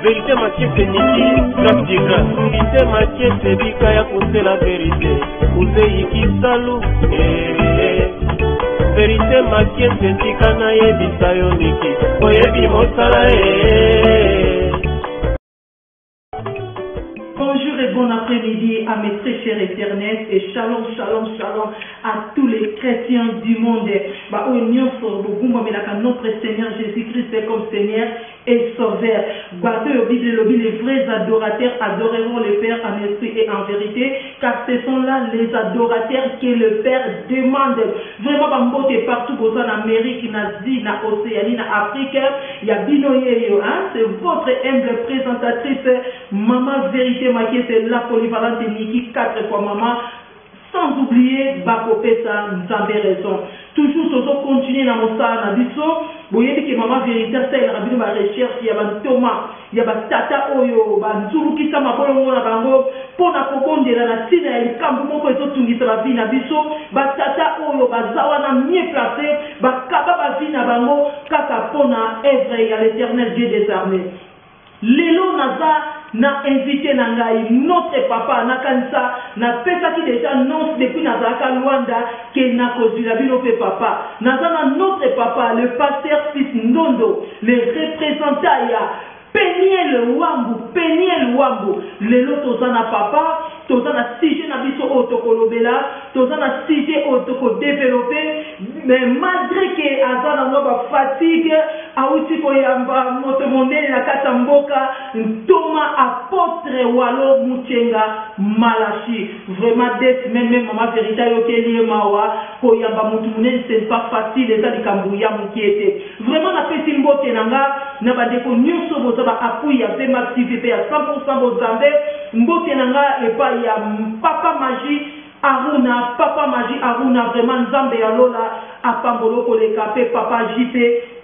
Vérité Makiese Niki, grâce de grâce. Vérité Makiese Bikaya Kose la vérité. Uze Yiki Salu, Vérité Makiese Tikana Yebi Sayo Niki. Oyebi Mosala, Bonjour et bon après-midi à mes très chers éternels et shalom, shalom, shalom à tous les chrétiens du monde. Notre Seigneur Jésus-Christ comme Seigneur et Sauveur. Les vrais adorateurs adoreront le Père en esprit et en vérité, car ce sont là les adorateurs que le Père demande. Vraiment, partout en Amérique, en Asie, en Océanie, en Afrique, il y a Binoyeyo, c'est votre humble présentatrice, Maman Vérité Makiese, la polyvalente Niki, 4 fois maman, sans oublier Bakopesa, Nzambe raison. Toujours soso continuer dans mon sang, nabiso, voyez que maman Vérité, ça il rabino ma recherche, il y a Thomas, il y a Tata Oyo, Nzuru qui sama bolo mona bango, pona kokondela na tina ya likambo moko ezotungisa la vie nabiso, Tata Oyo bazawa na mieux placé, bakaba ba vie na bango, kaka pona œuvre ya l'Éternel Dieu des armées. Lelo naza na invité nangai notre papa na kanisa na pesa qui déjà non depuis nazaka Luanda que na kozila bino pe papa naza na notre papa le pasteur Fils Ndondo le représentant ya Peniel Wambu lelo tozana papa tozana sujet na biso otokolobela tozana sujet otoko développer mais malgré que azana no fatigue auti ko yamba moto mondele na kata mboka Thomas apôtre Walo Muchenga Malachi vraiment d'être même maman Vérité yokeli mawa ko yamba moto mondele c'est pas facile les alikambu ya mukiete vraiment na pesi mbote nanga na badeko nyonso bozaba appui ya Vema activité à 100% bozambe mbote nanga epa ya papa magie Aruna vraiment nzambe ya lola apambolo koleka pe papa JP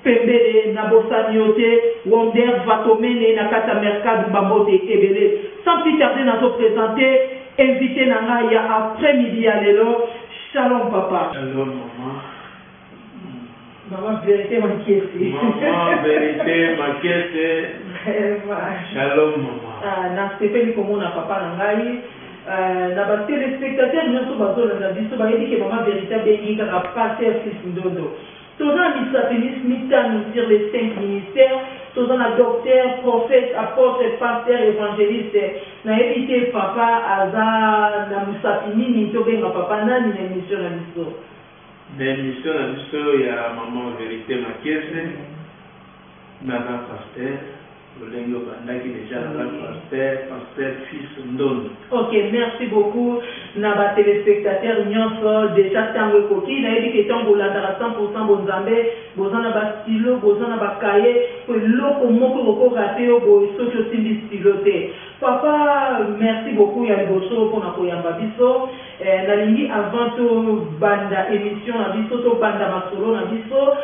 pembele na bosaniote Wonder Vatomene na kata mercade bambote ebele sans plus tarder na to présenter invité nanga ya après-midi à lelo shalom papa shalom maman. Maman Vérité Makiese. Maman Vérité Makiese. Shalom maman. Na sepeli komona papa nangai na ba téléspectateurs nyonso bazola na biso bayebi ke maman Vérité bengi kaka pasteur Fils Ndondo. Tozana misapélis mitano sur les 5 ministères. Tozana docteur, prophète, apôtre, pasteur, évangéliste. Nayebi te papa aza na musapini to benga papa nani na émission na biso. L'émission na biso ya maman Vérité Makiese naza pasteur Olengo bandaki déjà naza pasteur Fils Ndondo. Ok, merci beaucoup na ba téléspectateurs nyonso déjà tango ekoki nayebi ke tango landaka 100% bonzambe bozana ba stylo bozana ba cahier ko loko moko ko raté yo boy soki osimbi stylo te. Papa, merci beaucoup ya liboso pour na koyamba biso nalingi avant to banda émission na biso to banda masolo na biso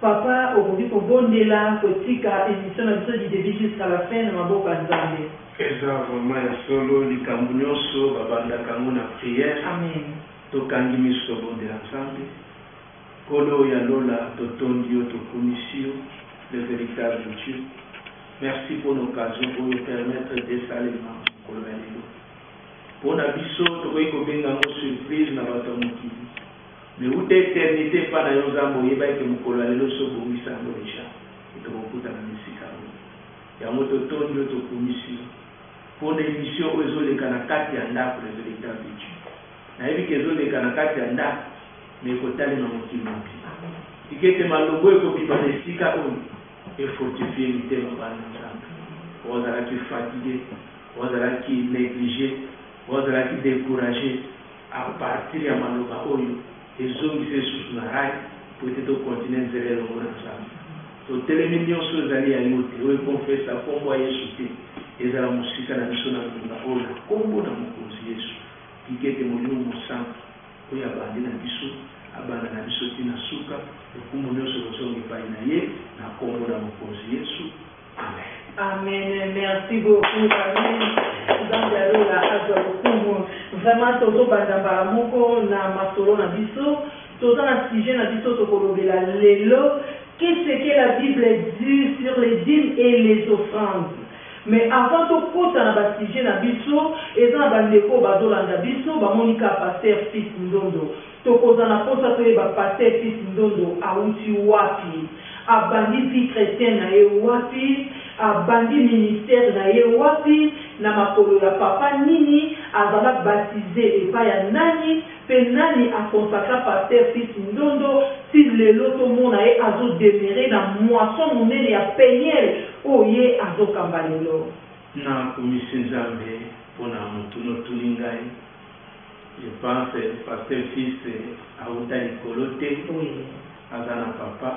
papa okoki kobondela kotika émission na biso du début jusqu'à la fin na maboka nzambe. Eza vraiment ya solo likambo nyonso babandaka yango na prière. Amen. Tokangi miso tobondela nzambe kolo ya lola totondi yo tokomisi yo le véritable Dieu. Merci pour l'occasion pour nous permettre de saluer le Lelo. Pour la biso, tu peux y surprise na bato mokili. Mais où d'éternité pas dans nos âmes, il y a que mon Lelo so bomi sango déjà. Et tu vas na misika. Ya moto tondo to commission. Pour l'émission aux les kanakati anda pour le véritable Dieu. Na ebi kezo les kanakati anda mais kotali na mokili. Ikete malobo ko biba misika on. Et fortifier l'ité on a qui fatigué, on a qui négligé, on a qui découragé à partir de Maloba Oyo et zone qui se sous la raille peut-être continuer de gérer le monde ensemble. Donc, les millions de choses allaient à l'autre, on confesse à fond moyen sauter et à la musique à la mission à la Ola, comme on a mon conseiller, qui est mon nom, mon sang, où il y a bandé dans l'issue. Abana na biso tina suka ekumu nyonso bozongi pai na ye na kombo na mokonzi Yesu. Amen. Amen. Merci beaucoup. Amen. Nzambe alola azwa lokumu. Vraiment tozo banda mbala moko na masolo na biso. Tozo na sujet na biso tokolobela lelo. Qu'est-ce que la Bible dit sur les dîmes et les offrandes? Mais avant de kota na ba sujet na biso, eza na bandeko bazolanda biso, bamonika pasteur Fils Ndondo. Tokoza na posa toyeba pasteur Fils Ndondo auti wapi, abandi vie chrétienne na ye wapi, abandi ministère na ye wapi, na makolo ya papa nini, azala baptisé epai ya nani, pe nani akonsakra pasteur Fils Ndondo, si lelo tomona ye azo demeurer na moisson monene ya peignel oye azokamba lelo. Na komisi Nzambe pona mutuno tulingai. Je pense pasteur Fils auta likolo te, azana papa,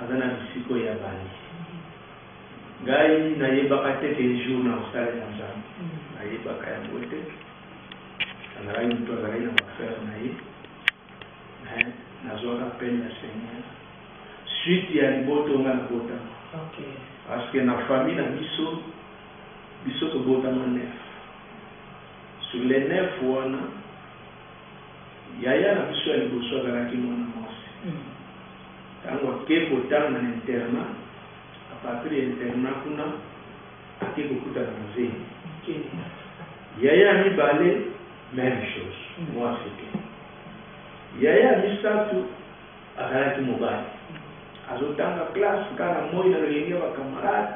azana bisiko ya bani. Ngai nayebaka te ke jour na osala ya Nzambe. Nayebaka yango te. Azalaki mutu azalaki na bafere na ye. Nazwaka pene ya Seigneur. Suite ya liboto nga nabotama. Parce que na famille na biso tobotama 9. Sur les 9 wana, yaya na biso ya liboso azalaki mwana mwasi. Tango ake kotanga na internat, apatri ya internat kuna, ake kokuta na mzee. Yaya mibale, même chose, mwasi te. Yaya misatu, azalaki mobali. Azotanga classe kana moi na lenge ba camarade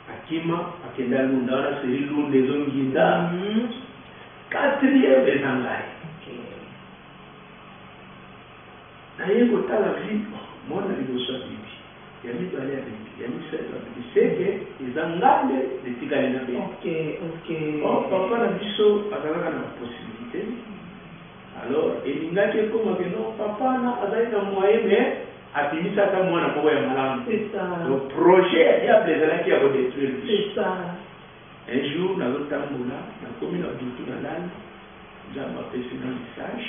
akima akenda lunda wana seri lunde zonginda 4e bezangai na yego tala vie mona liboso bibi ya mibale ya bibi ya miseto bibi seke ezangande letikali na be papa na biso azalaka na possibilité alors elingaki ekoma ke non papa na azali na moyen mais atimisaka mwana moko ya malamu. C'est ça. Le projet ya plezalaki ya kodétruire. C'est ça. Un jour nazotambola nakomi na butu na lani Nzambe apesi na message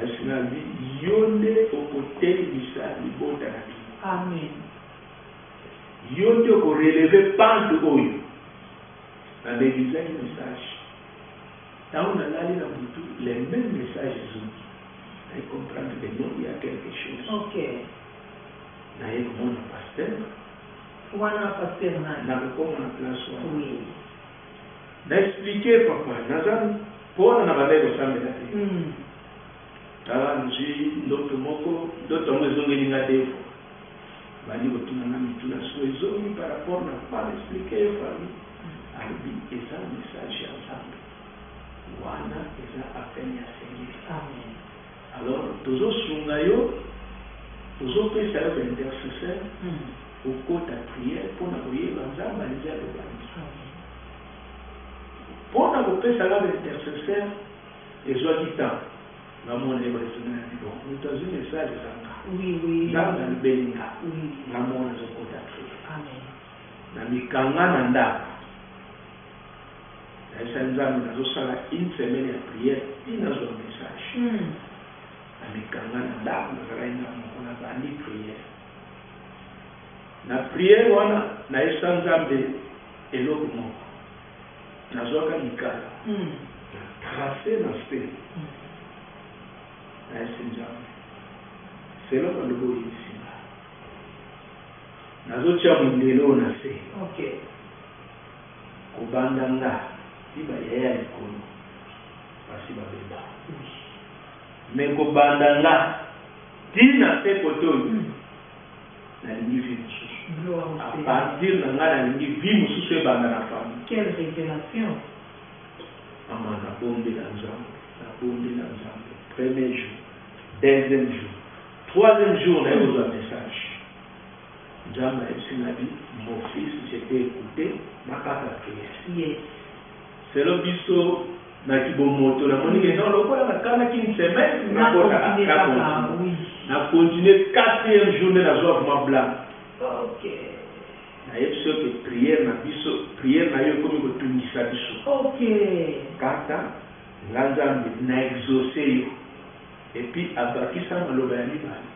asi na bi yo nde okotelisa libota na bino. Amen. Yo nde okoreleve pante oyo nalelizaki message ntango nalali na butu les mêmes messages ezoki naye comprendre que non, il y a quelque chose. Ok. Naye komona pasteur. Wana pasteur nani? Nakokoma na place wana. Oui. Naexpliquer papa, nazali pona na bandeko sambela te. Tala nzwi ndoto moko, ndoto yango ezongelinga te fo. Bali kotuna na mituna so ezongi par rapport na pas expliquer yo famille. Alobi eza message ya Nzambe. Wana eza appel ya Seigneur. Amen. Alors, toujours sungayo, toujours que ça va intercesseur, au côté de prière, pour n'avoir l'ensemble à l'idée de l'organisme. Pour n'avoir pas ça va intercesseur, et soit du temps, dans mon évolution, bon, nous avons un message de ça. Oui. Dans le béninga, dans mon côté de prière. Amen. Dans le kanga nanda, dans le sens où nous avons une semaine de prière, il nous a un message. Amikanga na ndako nazalaina mokona bandi prière na prière wana na esa Nzambe eloko moko nazwaka mikala na tracé na se na esi Nzambe selo balobo yesinga nazotia mondelo na se kobanda nga liba yaya likolo basi babeba mais kobanda nga tina te koto nalingi vi mosusu à partir na nga nalingi vi mosusu ebanda na famille. Quelle révélation. Mama nabombela Nzambe premier jour, deuxième jour, troisième jour naye kozwa message Nzambe ayebisi na bi mon fils je t'ai écouté nakata prière. Yes. Selo biso na kibomoto na moni ke non lokola nakanaki une semaine na continuer 4e journée na zwa vraiment blanc. Ok. Na yebiso ke prière na biso prière na yo komi kotungisa biso. Ok. Kata nga Nzambe na exaucé yo et puis abakisa maloba ya mibale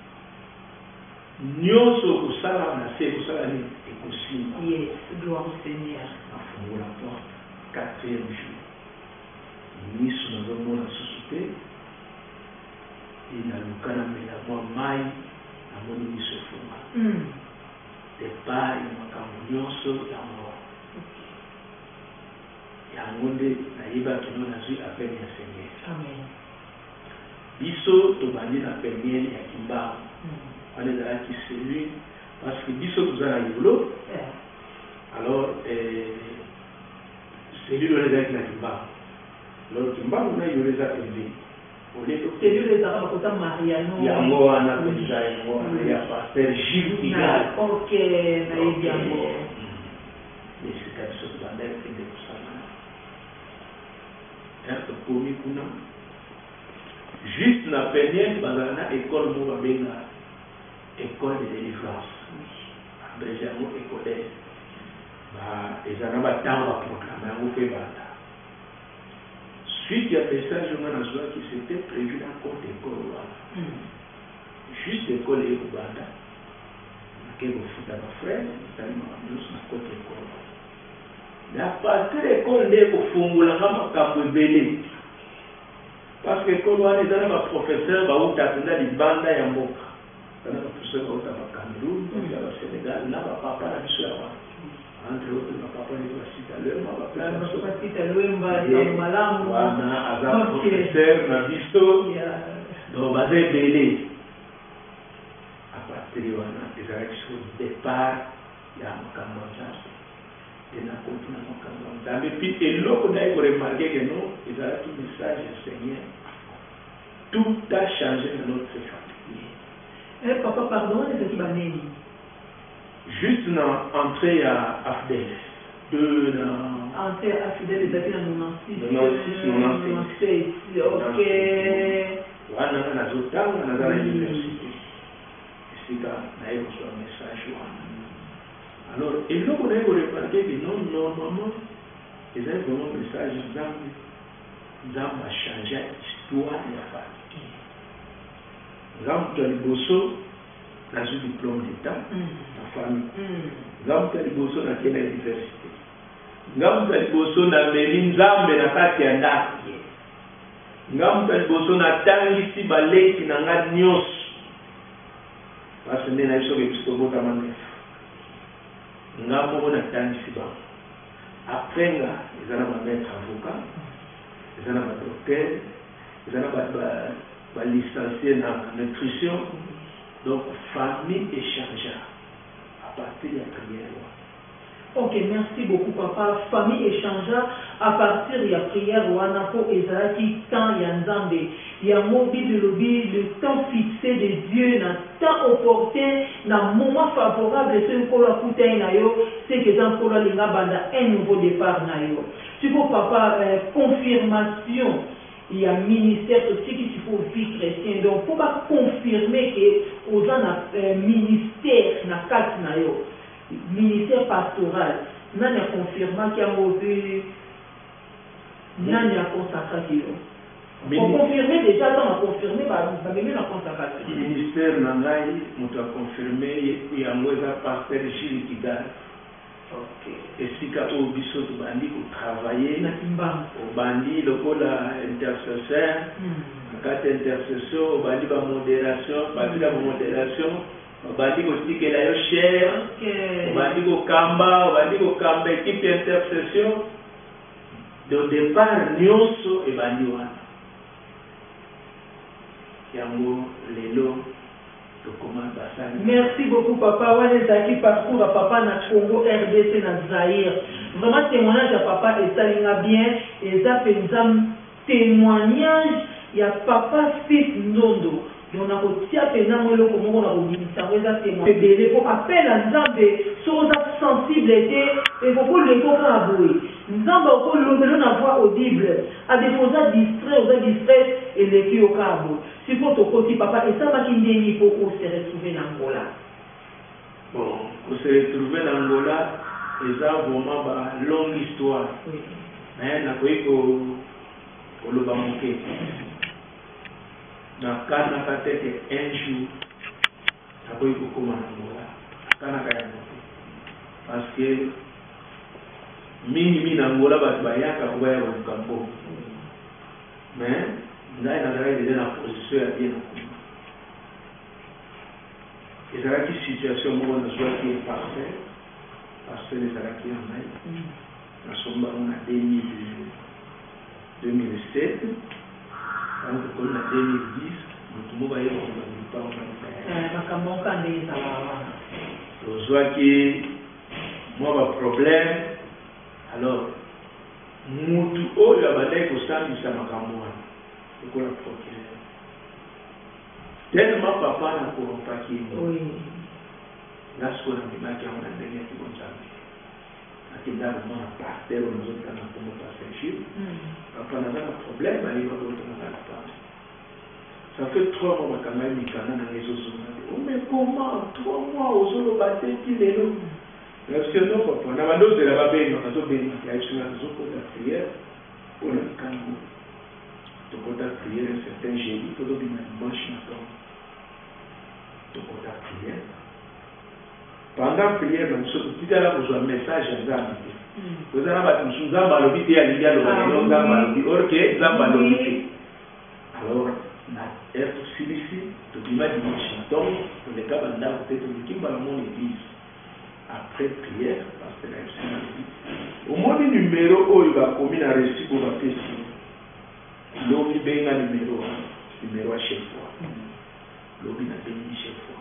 nyonso kosala na se kosala ni ekosimba. Yes, gloire au Seigneur. Afungola porte 4e jour miso nazomona susu te inaluka na mela mwa mai namoni miso efunga depart ya makambo nyonso ya mawa yango nde nayebaki no nazwi appel ya Seigneur. Amen. Biso tobandi na peniel ya Kimbangu wana ezalaki cellule parce que biso toza na yolo alors cellule wana ezalaki na Kimbangu alors Kimbangu na yolo eza pembeni cellule ezalaka bakota Mariano yango wana penza yango wana ya pasteur Gilles Igal. Ok, nayebi yango esika biso tobanda ekende kosala tokomi kuna juste na peniel bazala na école moko babenga école de délivrance abrégé yango école eza na batango baproclame yango mpe banda suite ya message onga nazwaki c'était prévu na côte école wana juste école ekobanda nake kofuta bafrère ezali makambo nyonso na côte école wana mais à partir école nde ekofungolanga makambo ebele parce que école wana eza na baprofesseur bautaka na libanda ya mboka eza na baprofesseur bauta bacameroun ya basénégal na bapapa na biso ya wana entre autres bapapa nde basita lwemba wana aza professeur na biso donc baza ebele à partir wana ezalaki so départ ya makambo ya nzambe na continue na makambo ya nzambe puis eloko naye koremarke ke no ezalaki message ya Seigneur. Tout a changé dans notre famille. Papa, pardon, ezalaki baneni juste na entrée ya AFDEL entrée à Fidèle ezalaki na 96 ok wana nazotanga naza na université esika naye kozwa message wana. Alors, eloko naye koremarke ke non normalement ezali vraiment message nzambe achangé histoire ya famille. Nzambe ya liboso nazwi diplôme d'état na famille. Nzambe ya liboso nakende na université. Nzambe ya liboso nameli nzambe na kati ya ndako. Nzambe ya liboso natangisi baleki na nga nyonso. Parce nde nayebi soki biso tobotama nefu. Nga moko natangisi bango. Après nga eza na bamaître avocat, eza na badocteur, eza na balicencié na nutrition. Donc famille échangea à partir de la prière. Ok, merci beaucoup papa. Famille échangea à partir de la prière wana po ezalaki temps ya nzambe. Ya mobi de lobi le temps fixé de Dieu na temps opportun na moment favorable ce nkolo akutai na yo c'est que dans nkolo linga banda un nouveau départ na yo. Tu peux papa confirmation il y a ministère aussi qui faut vie chrétien donc faut pas confirmer que aux gens ministère na carte na yo ministère pastoral nani a confirmé qu'il y a mauvais nani a consacré yo pour confirmer déjà on a confirmé ba même la consacration ministère na ngai moto a confirmé il y a moza pasteur Gilles Igal. Ok. Esika o biso to bandi ko travailler na Kimbangu o bandi lokola intercesseur kati intercession o bandi ba modération bandi la modération o bandi ko tikela yo cher o bandi ko kamba équipe intercession de départ nyonso e bandi wana yango lelo. Merci beaucoup papa. Wanezaki parcours à papa na Congo RDC na Zaïre. Vraiment témoignage à papa et ça l'inga bien et ça fait témoignage il y a papa fils Nondo. Donc on a aussi appelé namolo comme on a dit ça ouais ça témoignage. Bébé pour appel à Nzambe sur sa sensibilité et pour le comprendre à bouer. Nzambe pour le na voix audible à déposer distrait aux distraits et les qui au cabo. Si pour ton côté papa et ça va qu'il n'y faut se retrouver dans Angola. Bon, pour se retrouver dans Angola, c'est vraiment une longue histoire. Mais on a quoi le bamoké. Na kana katete un jour, na quoi comment Angola. Kana kaya parce que mini Angola bayaka kubaya bukambo. Mais ngai nazalaki déjà na position ya bien ezalaki situation moko nazwaki parcelle ezalaki ya ngai na somba na 2007 donc on a 2010 mutu mo baye ko ba ni pa makambo kande ezala tozwaki mwa problème alors mutu oyo abandaki kosambisa makambo wana lokola procureur tellement papa na korompaki lasiko nabimaki yango na ndenge ya kibonzambe akendaka mwana pasteur nazotanga kombo pasteur Gilles papa naza na problème ayeba kotonaza na pamba ça fait 3 mois bakangaki mikanda na ezozonga mais comment 3 mois ozoloba te ti lelo parce que non papa na bandozela babengaka tobengaka yaisuna tozokota prière mpona likango tokota prière un certain jeudi tozobima dimanche na ntongo tokota prière pendant prière na biso totitala kozwa message ya nzambe te koza na bato mosusu nzambe alobi te alingi aloba lelo nzambe alobi orke nzambe alobi te alors na silisi tobima dimanche na ntongo toleka bandako te toleki mbala mon église après prière parce que la au moins numéro oyo bakomi na récit pour bapesi lobi benga numéro à chef fois lobi na bengi chef fois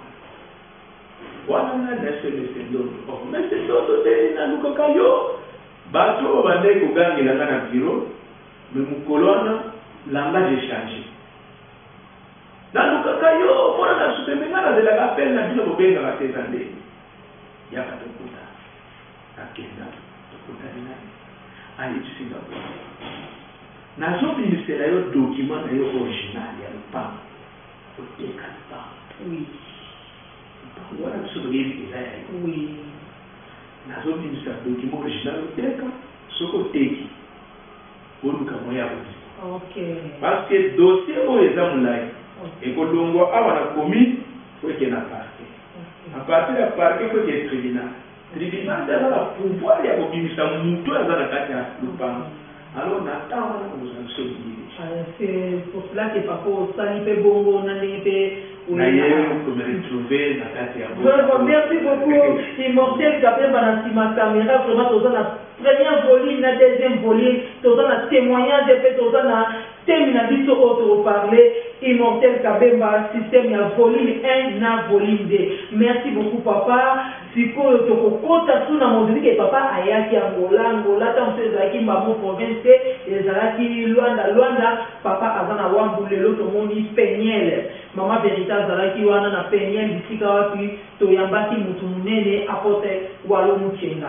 wana na SMS ndoto mais c'est ndoto te na lukaka yo bato bande kogangela na bureau mais mukolo wana langage échangé na lukaka yo mona na sutemenga na de la appel na bino bobenga batezande yaka tokuta akenda tokuta nina ayi Singapore nazobimisela yo document na yo original ya lupango oteka lupango wana biso toyebi eza ya yo nazobimisa document original oteka soki oteki oluka moya koti parce que dossier oyo eza molai ekolongwa awa na komi po ekenda parquet à partir de parquet faut que tribunal a la pouvoir ya kobimisa mutu aza na kati ya lupango alors na ntango wana kozala biso bilili c'est pour cela que papa osali mpe bongo na ndenge mpe merci beaucoup Immortel Kabemba na nsima caméra vraiment toza na première volume na deuxième volume toza na témoignage mpe toza na thème na biso oyo toparle Immortel Kabemba système ya volume 1 na volume 2 merci beaucoup papa sikoyo tokokota suna moziki ke papa ayaki Angola ntango mosu ezalaki mbamo province te ezalaki Luanda papa aza na wambu lelo tomoni Peniel mama verita azalaki wana na Peniel bisika wapi toyambaki mutu munene apote walo muchenga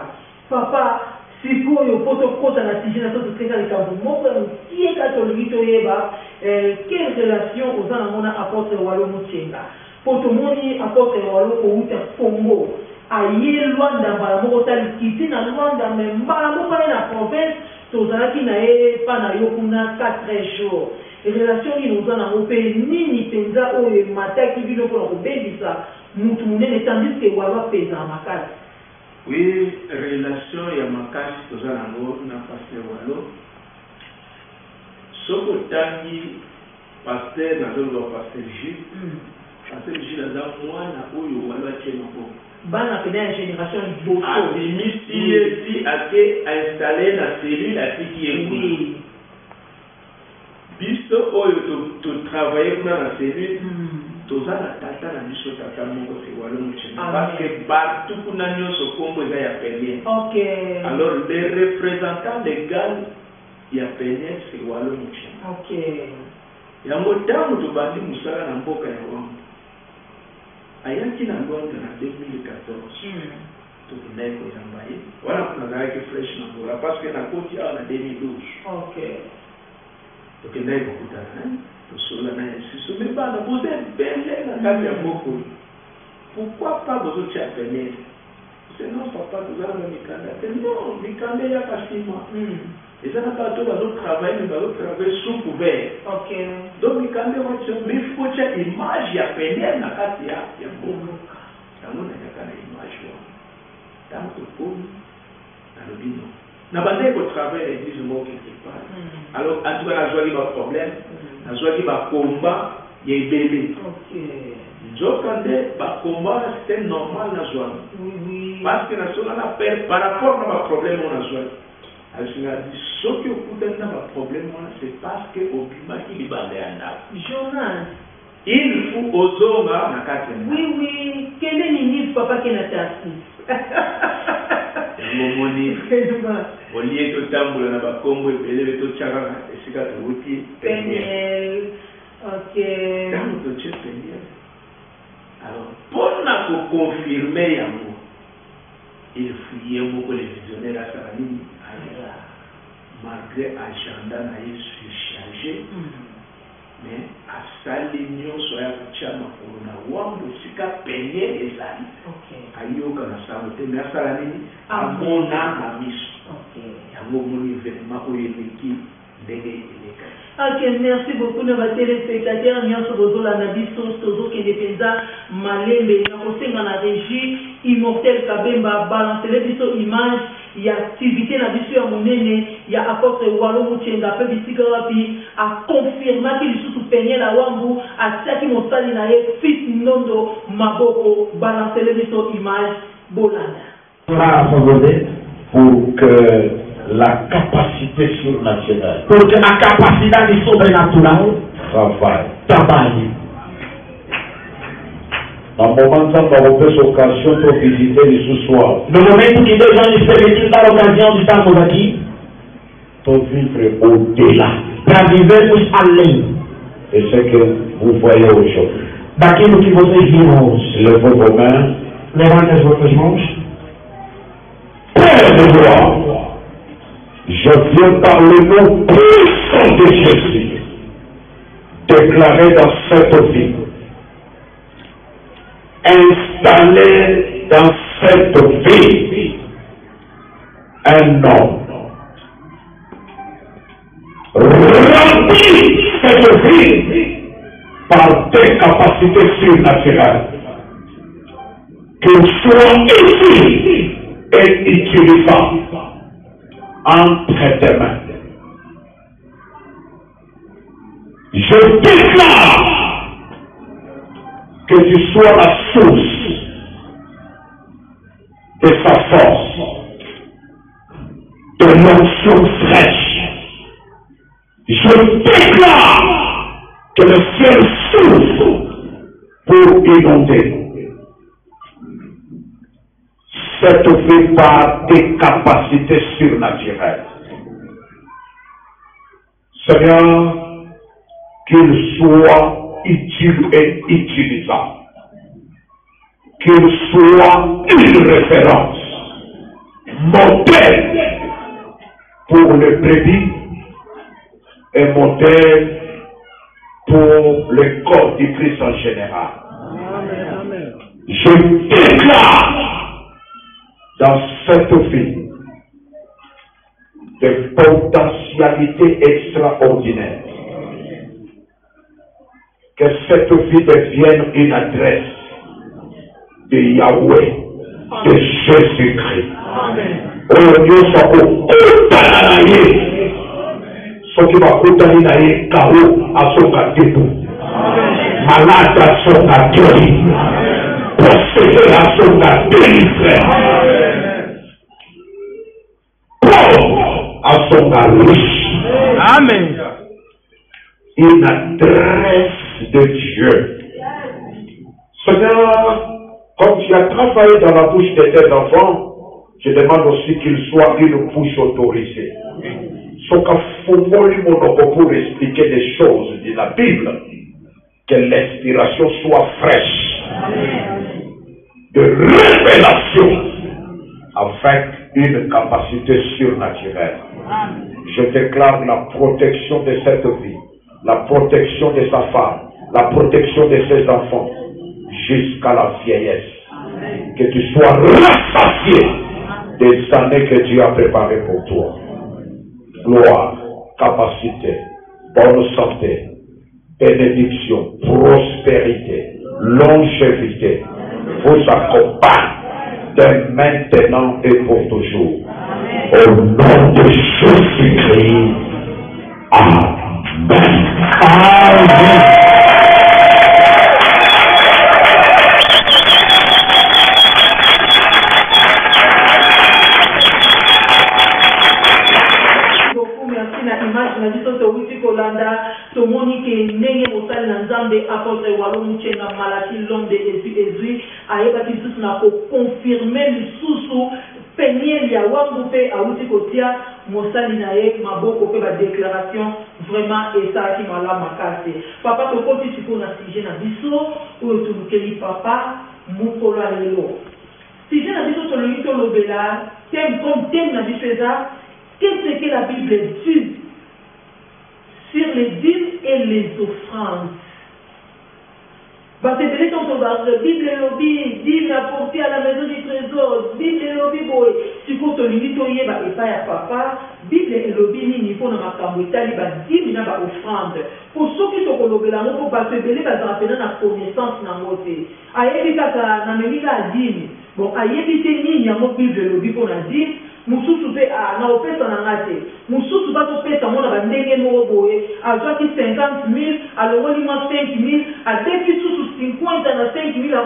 papa sikoyo po tokota na tije na to tosenga likambo moko ya mokie kati olingi toyeba quelle relation oza nango na apotre walo muchenga po tomoni apotre walo kouta Congo aye Luanda mbala moko talikiti na Luanda me mbala moko na province tozalaki na ye pa na yo kuna 4 jours relation nini oza nango mpe nini mpenza oyo emataki bino mpona kobebisa mutu munene tandis ke walo apeza na makasi oui relation ya makasi toza nango na pasteur walo soki otangi pasteur nazoloba pasteur Gilles pasteur Gilles aza mwana oyo walo atie maboko bana pene ya génération abimisi ye ti ake installe na cellule atiki ye kuna biso oyo totravaille kuna na cellule toza na tata na biso tata moko te walo muchenga parce que partout kuna nyonso kombo eza ya Peniel alors le représentant légal ya Peniel c'est walo muchenga yango ntango tobandi mosala na mboka ya wangu ayaki na Luanda na 2014 tokendaki koyamba ye wana nazalaki fresh na ngola parce que nakoti awa na 2012 tokendaki kokutana tosola na yesusu me bana boza ebele na kati ya moko pourquoi pas bozotia Peniel non papa tozala na mikanda te non mikanda eyaka nsima eza na bato bazotravaille me bazotravaille sous couvert donc mikanda watia me fotia image ya Peniel na kati ya moko yango nayaka na image wana ntango tokomi nalobi no na bandeki kotravaille na église moko quelque part alors antuka nazwaki baproblème nazwaki bakomba ya ebele nzoka nde bakomba c'était normal nazwaki parce que nasonga na pere par rapport na baproblème oyo nazwaki Ce qui est un problème, c'est parce que au climat qui est Jonas. il faut aux hommes à Oui, quel est le papa qui n'a pas alors, pour confirmer l'amour, il fouillait beaucoup les visionnaires à Saranini, malgré agenda naïf surchargé, mais à sa ligne, soit à Chama pour la Wambo, c'est qu'à peigner les amis. À Yoga, à Saranini, mais à Saranini, à mon âme, à Miss. À mon événement où il est qui Ok, merci beaucoup de votre téléspectateur. Merci beaucoup la Nabi Sons Tozo qui est Malembe. Nous avons la régie immortelle Kabemba balancer les images. Il y a activité la vie sur mon nez. Il y a apporté Walo Mouchenga peu bisikarapi à confirmer qu'il sous peigné la Wambu à Tchaki Mosali na fils Nondo Maboko balancer les images Bolanda. Pour que la capacité surnaturelle, pour que la capacité du sobrenatural travaille. Dans le moment où on peut s'occasion pour visiter les sous-soirs. Le moment où les gens se mettent dans l'occasion du temps qu'on a dit, pour vivre au-delà. Pour vivre aller. Et ce que vous voyez aujourd'hui. Daquilo que vocês viram. Levez vos mains. Levante as vossas mãos. Père de gloire. Je viens par le nom puissant de Jésus déclarer dans cette vie, installer dans cette vie un homme, remplir cette vie par des capacités surnaturelles, qu'il soit utile et utilisable entre tes mains. Je déclare que tu sois la source de sa force, de l'onction fraîche. Je déclare que le ciel s'ouvre pour inonder cette vie par des capacités surnaturelles. Seigneur, qu'il soit utile et utilisable, qu'il soit une référence, modèle pour le brebis et modèle pour le corps du Christ en général. Amen. Je déclare dans cette vie des potentialités extraordinaires. Que cette vie devienne une adresse de Yahweh, de Jésus-Christ. Oh Dieu, soit au Koutanaye. Ce qui va Koutanaye, Kao à son gâteau. Malade à son gâteau. Possédé à son gâteau. À son riche. Amen. Une adresse de Dieu. Seigneur, comme tu as travaillé dans la bouche de tes enfants, je demande aussi qu'il soit une bouche autorisée. Sauf qu'à pour expliquer des choses de la Bible, que l'inspiration soit fraîche, de révélation, avec une capacité surnaturelle. Je déclare la protection de cette vie, la protection de sa femme, la protection de ses enfants, jusqu'à la vieillesse. Que tu sois rassasié des années que Dieu a préparées pour toi. Gloire, capacité, bonne santé, bénédiction, prospérité, longévité vous accompagne dès maintenant et pour toujours. Au nom de Jésus-Christ. Amen. Amen. na biso towuti kolanda tomoni ke ndenge mosali na nzambe apôtre Walo Muchenga Malaki Londe ezwi ayebaki lisusu na koconfirme lisusu peniel ya wangu mpe awuti kotia mosali na ye maboko mpe badéclaration vraiment esalaki malamu makasi. Papa tokoti sikoyo na sujet na biso oyo tolukeli papa mokolo ya lelo. Sujet na biso tologi tolobela thème comme thème na biso eza qu'est-ce que la Bible dit sur les dîmes et les offrandes. Parce que les gens sont dans la Bible et lobby, dîmes apportées à la maison du trésor, Bible et lobby, boy. Si vous te l'unité, et pas à papa, Bible et lobby, ni faut na makambo itali ba dîmes na ba offrande. Pour ceux qui sont colobés là, on peut pas se délai ba rappeler na connaissance na moté. Ayebi kaka na melika dîmes. Bon, ayebi te ni ya mo Bible et lobby pour na dîmes. Mususu pe na opesa na ngate mususu ba to pesa mona ba ndenge no boye azwaki 50,000 alongoli mwa 5,000 ateki susu 50 na 5,000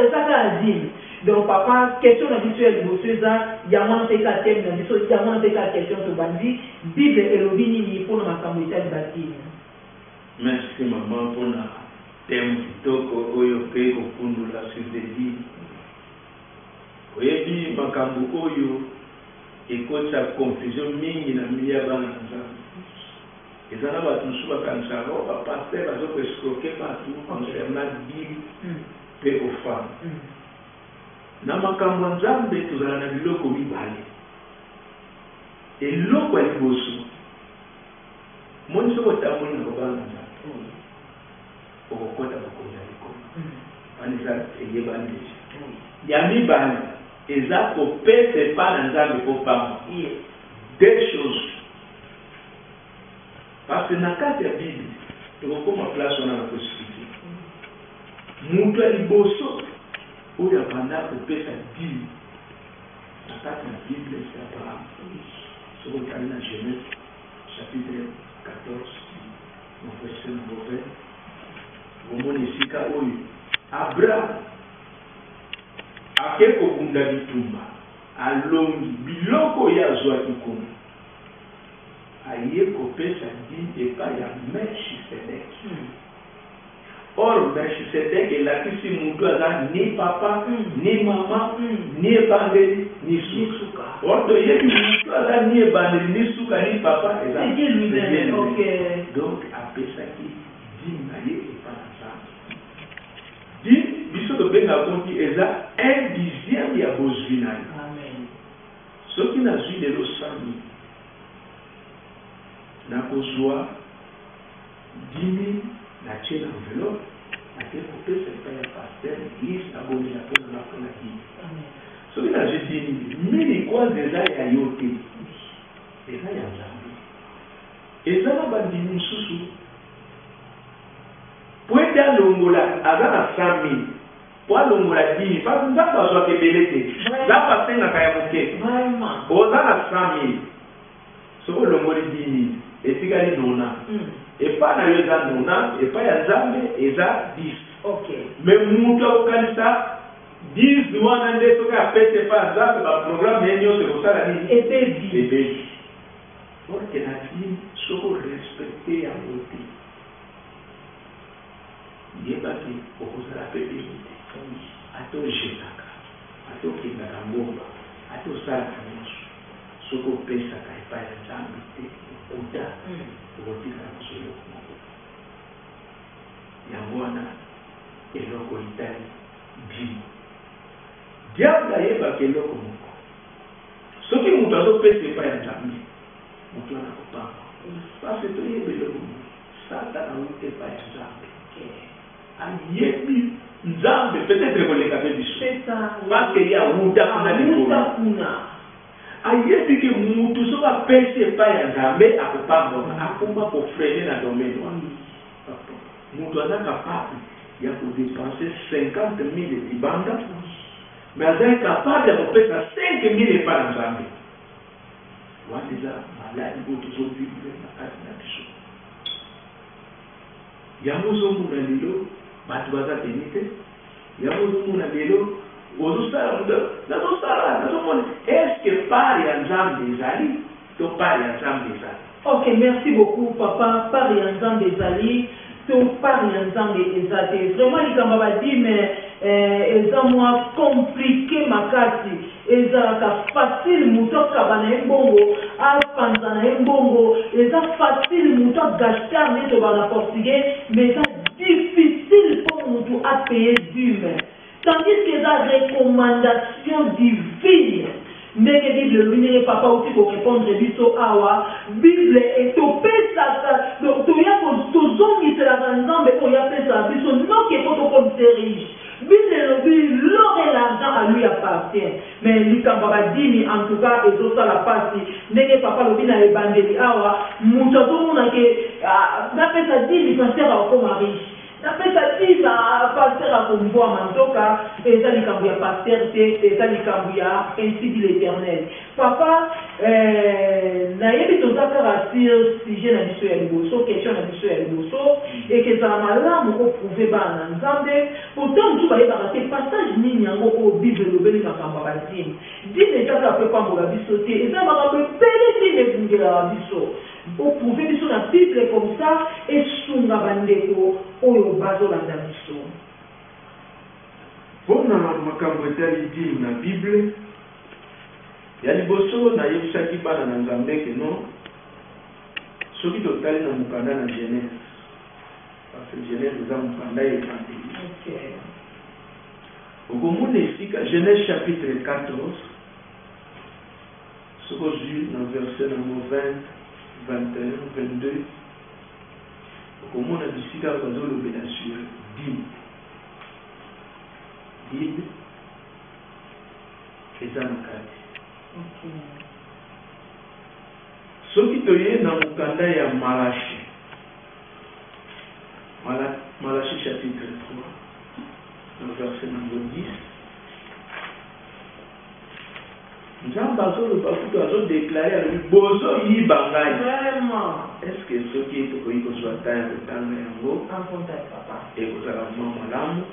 ezaka azili. Donc papa question na biso ya liboso eza ya mwana teka thème na biso ya mwana teka question to bandi Bible elobi nini mpona makambo etali batini. Merci maman mpona thème kitoko oyo pe kokundula sudedi oyebi makambo oyo ekotisa confusion mingi na mili ya bana na nzambe. Eza na bato mosusu bakanisa bapaster bazokoescroke bato concernant dîme mpe offrande. Na makambo ya nzambe tozala na biloko mibale. Eloko ya liboso moni soki otamboli na kobala na nzambe okokota bakonzi ya likolo wana eza eyebani deja. Ya mibale eza kopesa epai na nzambe mpo pamba. Deux choses. Parce que na kati ya Bible tokokoma place wana na koexplike mutu ya liboso oyo abanda kopesa dîme na kati ya Bible c'est Abraham. Soki otali na Genèse chapitre 14 verset numéro 20 omoni esika oyo Abraham ake kobunda bitumba alongi biloko oyo azwaki kuna aye kopesa dîme epai ya Melchisedeki. Or Melchisedeki elakisi mutu aza ni papa ni mama ni ebandeli ni suka. Or toyebi mutu aza ni ebandeli ni suka ni papa eza donc apesaki dîme na ye epai na nzambe. Dîme biso tobenga konti eza 1/10 ya bozwi na yo. Soki nazwi lelo 100,000 nakozwa 10,000 natie na enveloppe ake kopesa epai ya paster eglise nabomela mpona napona dîme. Soki nazwi 10,000 mili kwanza eza ya yo te eza ya nzambe. Eza na bandimi mosusu po ete alongola aza na 100,000 po alongola 10,000 parce nzambe azwaka ebele te nzambe asengaka ya moke. Oza na 100,000 soki olongoli 10,000 etikali 90 epai na yo eza 90 epai ya nzambe eza 10. Me mutu akokanisa 10 wana nde soki apesa epai ya nzambe baprogramme ye nyonso ekosala nini ebeli. Orke na dîme soki orespecte yango te yebaki okozala mpe beli te ate ojetaka ate okendaka ngomba ate osalaka nyonso soki opesaka epai ya nzambe te okuta okotikala mosoloko moko. Yango wana eloko etali dîme. Diable ayebaka eloko moko soki moto azopesa epai ya nzambe moto wana kopamba parce toyeba eloko moko satana awuta epai ya nzambe ayebi nzambe peut-être ekoleka mpe biso parce que ye awuta kuna likolo ayebi ke mutu soki apesi epai ya nzambe akopambona akoma kofrene na domaine wana. Mutu aza capable ya kodepense 50,000 libanda mais aza capable ya kopesa 5,000 epai na nzambe. Wana eza maladi oyo tozovivre na kati na biso. Yango ozomona lelo bato baza teni te. Yango ozomona lelo ozosala nazomona eske pari ya nzambe ezali to pari ya nzambe ezali. Ok, merci beaucoup papa. Pari ya nzambe ezali to pari ya nzambe ezate. Vraiment likambo badi mais eza mwa compliqué makasi. Ezalaka facile mutu akaba na ye mbongo apanza na ye mbongo. Eza facile mutu agashtar neti bana portugais mais eza difficile pour mutu apaye dûme. Tandis que la recommandation divine, mais que Bible le papa aussi pour répondre biso awa, Bible est au pesa, donc tu y a pour tout zone qui se la ensemble pour y a pesa biso non qui faut comme c'est riche. Bible l'or et l'argent à lui appartient. Mais lui quand papa dit en tout cas et ça la passe, mais que papa le bina e bandeli awa, muto tout monde que na pesa dit il sera comme riche. Napesa tina pasteur akomboa mandoka eza likambo ya pasteur te eza likambo ya ainsi dit l'Éternel. Papa nayebi tozaka sur sujet na biso ya liboso question na biso ya liboso et que ezala malamu koprouve bana nzambe pourtant tu bayebaka te passage nini yango oyo bible elobeli makambo ya badini dini ezaka mpe pambola biso te eza makambo ebele dini ebungelaka biso oprouve biso na bible comme ça esunga bandeko oyo bazolanda biso. Mpona makambo etali dini na bible ya liboso nayebisaki bana na nzambe ke non soki totali na mokanda na genèse parce que genèse eza mokanda ya évangélie okomona esika genèse chapitre 14 soki ozwi na verset nango 20 21 22 okomona bisika bazolobela sur dini eza na kati. Soki toye na mokanda ya Malachi, Malachi chapitre 3 verset numéro 10, nzambe azoloba kutu azodeklare alobi bozoyiba ngai. Est-ce que soki tokoki kozwa ta ya kotanga yango ekozala mwa malamu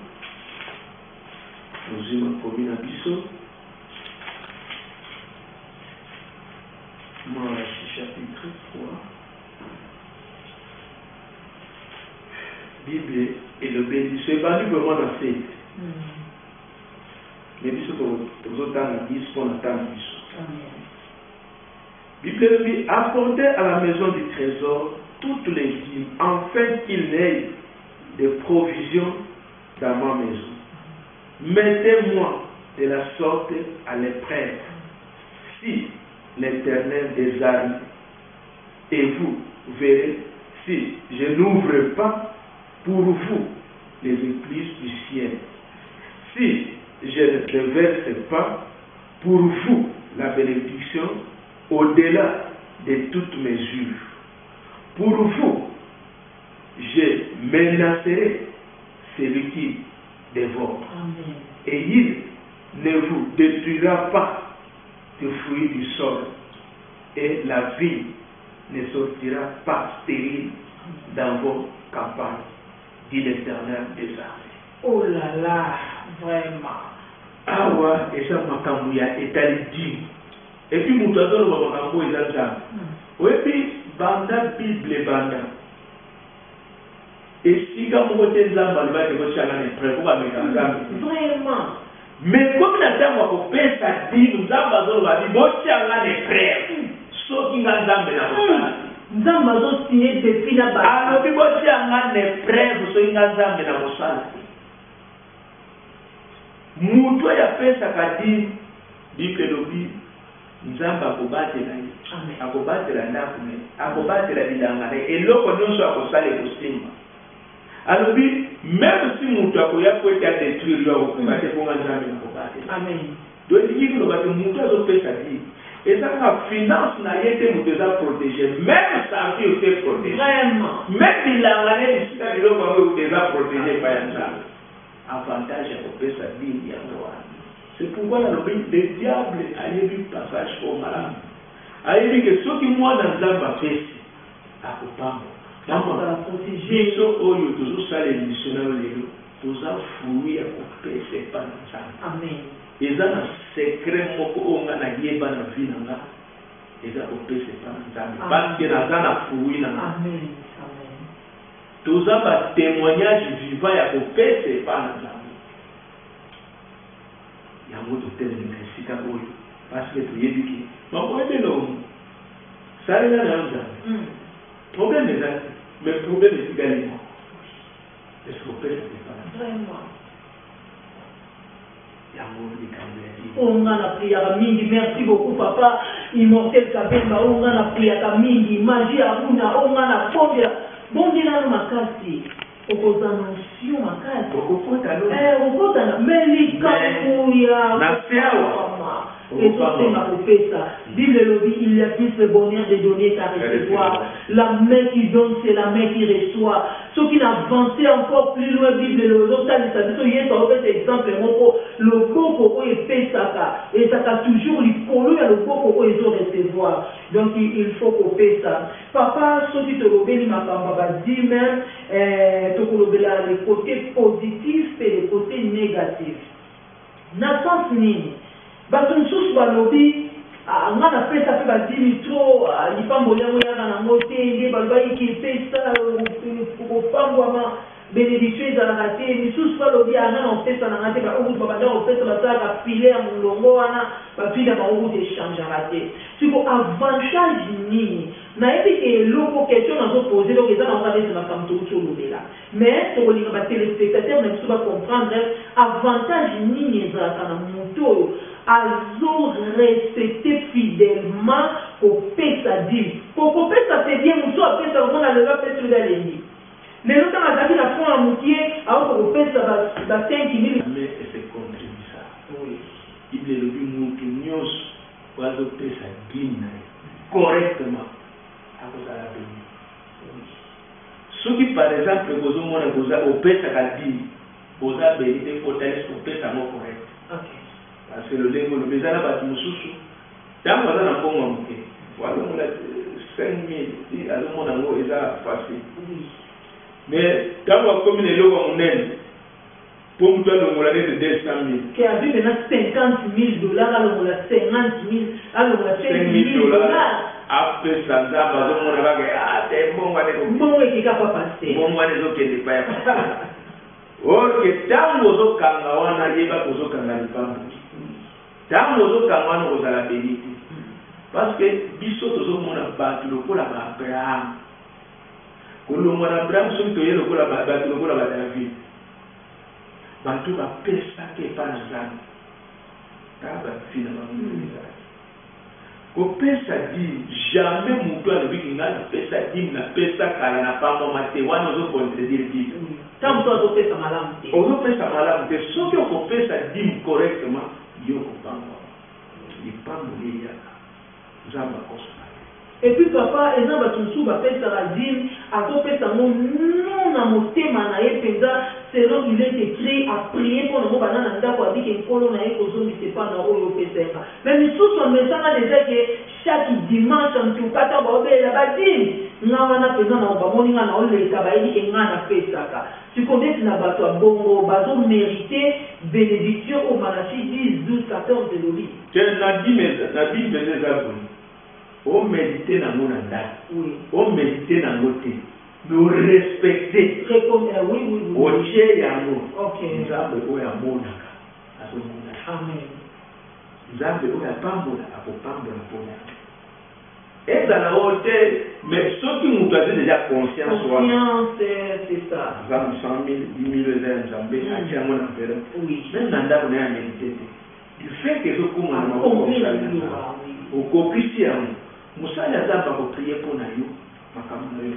ozwi makomi na biso. Malachi chapitre 3. Bible elobeli biso ebandi vraiment na sete mais biso tozotanga 10 mpona tanga biso. Bible elobi apportez à la maison du trésor toutes les dîmes afin qu'il n'ait de provisions dans ma maison. Mettez-moi de la sorte à l'épreuve si l'Éternel des armées, et vous verrez si je n'ouvre pas pour vous les écluses du ciel, si je ne déverse pas pour vous la bénédiction au-delà de toute mesure. Pour vous, je menacerai celui qui dévore. Amen. Et il ne vous détruira pas de fruits du sol, et la vie ne sortira pas stérile dans vos campagnes, dit l'Éternel des armées. Oh là là, vraiment. Awa eza makambo ya etali dini. Et puis mutu azoloba makambo eza nzambe. Oyebi banda Bible banda. Esika moko te nzambe alobaki kotiaka na épreuve po bameka nzambe. Vraiment. Mais comme na ntango ya kopesa dini nzambe azoloba bi botianga na épreuve soki nga nzambe na mosala. Nzambe azosinye depuis na basi. Alobi botianga na épreuve soki nga nzambe na mosala. Mutu ayapesaka dini Bible elobi nzambe akobatela ye, akobatela ndako na ye, akobatela bilanga na ye, eloko nyonso akosala ekosimba. Alobi même si mutu akoya po ete adétruire yo akokobate mponga nzambe nakobatela. Amen. Donc elingi koloba te mutu azopesa dini ezaka finance na ye te mutu eza protégé, même sa vie ote protégé. Vraiment. Même bilanga na ye bisika biloko yango eza protégé pa ya nzambe. Avantage ya kopesa dini yango wana. C'est pourquoi le diable a eu un passage au malade. A dit que ceux qui moi dans l'âme a fait, à Kopambo, maman, biso oyo toujours ça les missionnaires lelo, tous a fouillé à couper c'est pas dans ça. Amen. Ils ont un secret moko onga na yeba na vie nanga. eza kopesa epai na nzambe parceke naza na fui na toza batémoignage vivant ya kopesa epai na nzambe yango totelemi na esika oyo parceke toyebi ke makoyebelo salela na yo nzambe problème eza mais problème etikali moko est-ce kopesa epai na nzambe on a prière mingi, merci beaucoup papa immortel Kabemba, on a prière mingi, magie abuna, on a phobia, bon Dieu na makasi, okoza notion makasi, okota mais li kapuya, na fiawa. Et tout c'est ma ça. Bible le dit, il y a plus le bonheur de donner qu'à recevoir. La main qui donne, c'est la main qui reçoit. Ceux qui n'avancent encore plus loin, Bible le dit, ça dit, ça fait exemple, le coco est fait ça, et ça a toujours les colos, le coco est recevoir. Donc il faut qu'on fait ça. Papa, ceux qui te l'obéissent, ma femme va dire même, le côté positif et le côté négatif. N'a pas fini. Bato mosusu balobi nga na pesa mpe badimi tro lipambo yango yaka nango te nde balobaki epesa kopambwama bénédiction ezalaka te misusu balobi nga na opesa nanga te baokuti babanda kopesa basalaka file ya molongo wana bafile ya baokuti echangeaka te siko avantage nini nayebi ke eloko question nazopose donc eza nango kabesa makambo tokuti olobela mais tokolinga batelespectateur na biso bacomprendre avantage nini ezalaka na moto oyo azo respecter fidèlement kopesa dîme kopesa c'est bien moto apesa komona lelo apesa oyo alengi lelo ntango azalaki na fond ya mokie aoko kopesa ba 5 000 mais c'est contribue ça bible elobi motu nyonso po azopesa dîme na ye correctement akozala béni soki par exemple kozomona opesaka dîme oza béni te fotalisi kopesa yango correct parce que le lengo le bezala bato mosusu ntango aza na mbongo ya moke alomona 5 000 alomona yango eza facile mais ntango akomi na eloko ya monene mpo motu alongola nete 200 000 ke abi mena 50 000 $ alongola 50 000 alongola 5 000 $ apesa nzambe azomona kaka te mbongo ekeka pa paster mbongo wana ezokende pa ya orke ntango ozokanga wana yeba kozokanga lipambo ntango ozokanga wana kozala béni te parce que biso tozomona bato lokola baabraham kolongwa na abraham soki toye lokola bato lokola badavid bato bapesaki epa na nzambe kaka bafina bango kopesa dîme jamais moto alobiki nga napesa dîme napesa kala na pambwama te wana ozocontredire bible ntango moto azopesa malamu te ozopesa malamu te soki okopesa dîme correctement yo kopambwama lipambo leyaka nzambe akosola et puis papa eza bato mosusu bapesaka dîme azopesa ngo non na motema na ye mpenza selon il est écrit à prier mpo nango bana na ndako abiki nkolo na ye kozongisa epa na oyo opesaka mais misusu amesanga deja ke chaque dimanche antukata baobelela badîme nga wana mpenza na bamoni nga na oleka bayebi ke nga napesaka siko ndeti na bato ya bongo bazomérite bénédiction au Malachi 10:12-14 elobi na dîme mpenza eza boni omédite nango na ndako omédite nango te respecter otie yango nzambe oyo amonaka azomonaka nzambe oyo apambola akopambola mpona ezala oyo te mais soki moto aza deja conscience wana nzambe 100 000 10 000 eza ya nzambe atie yango na mpela meme na ndako na ye amédite te du fait ke ezokoma na maboko okokisi yango mosali azamba koprie mpo na yo makambo na yo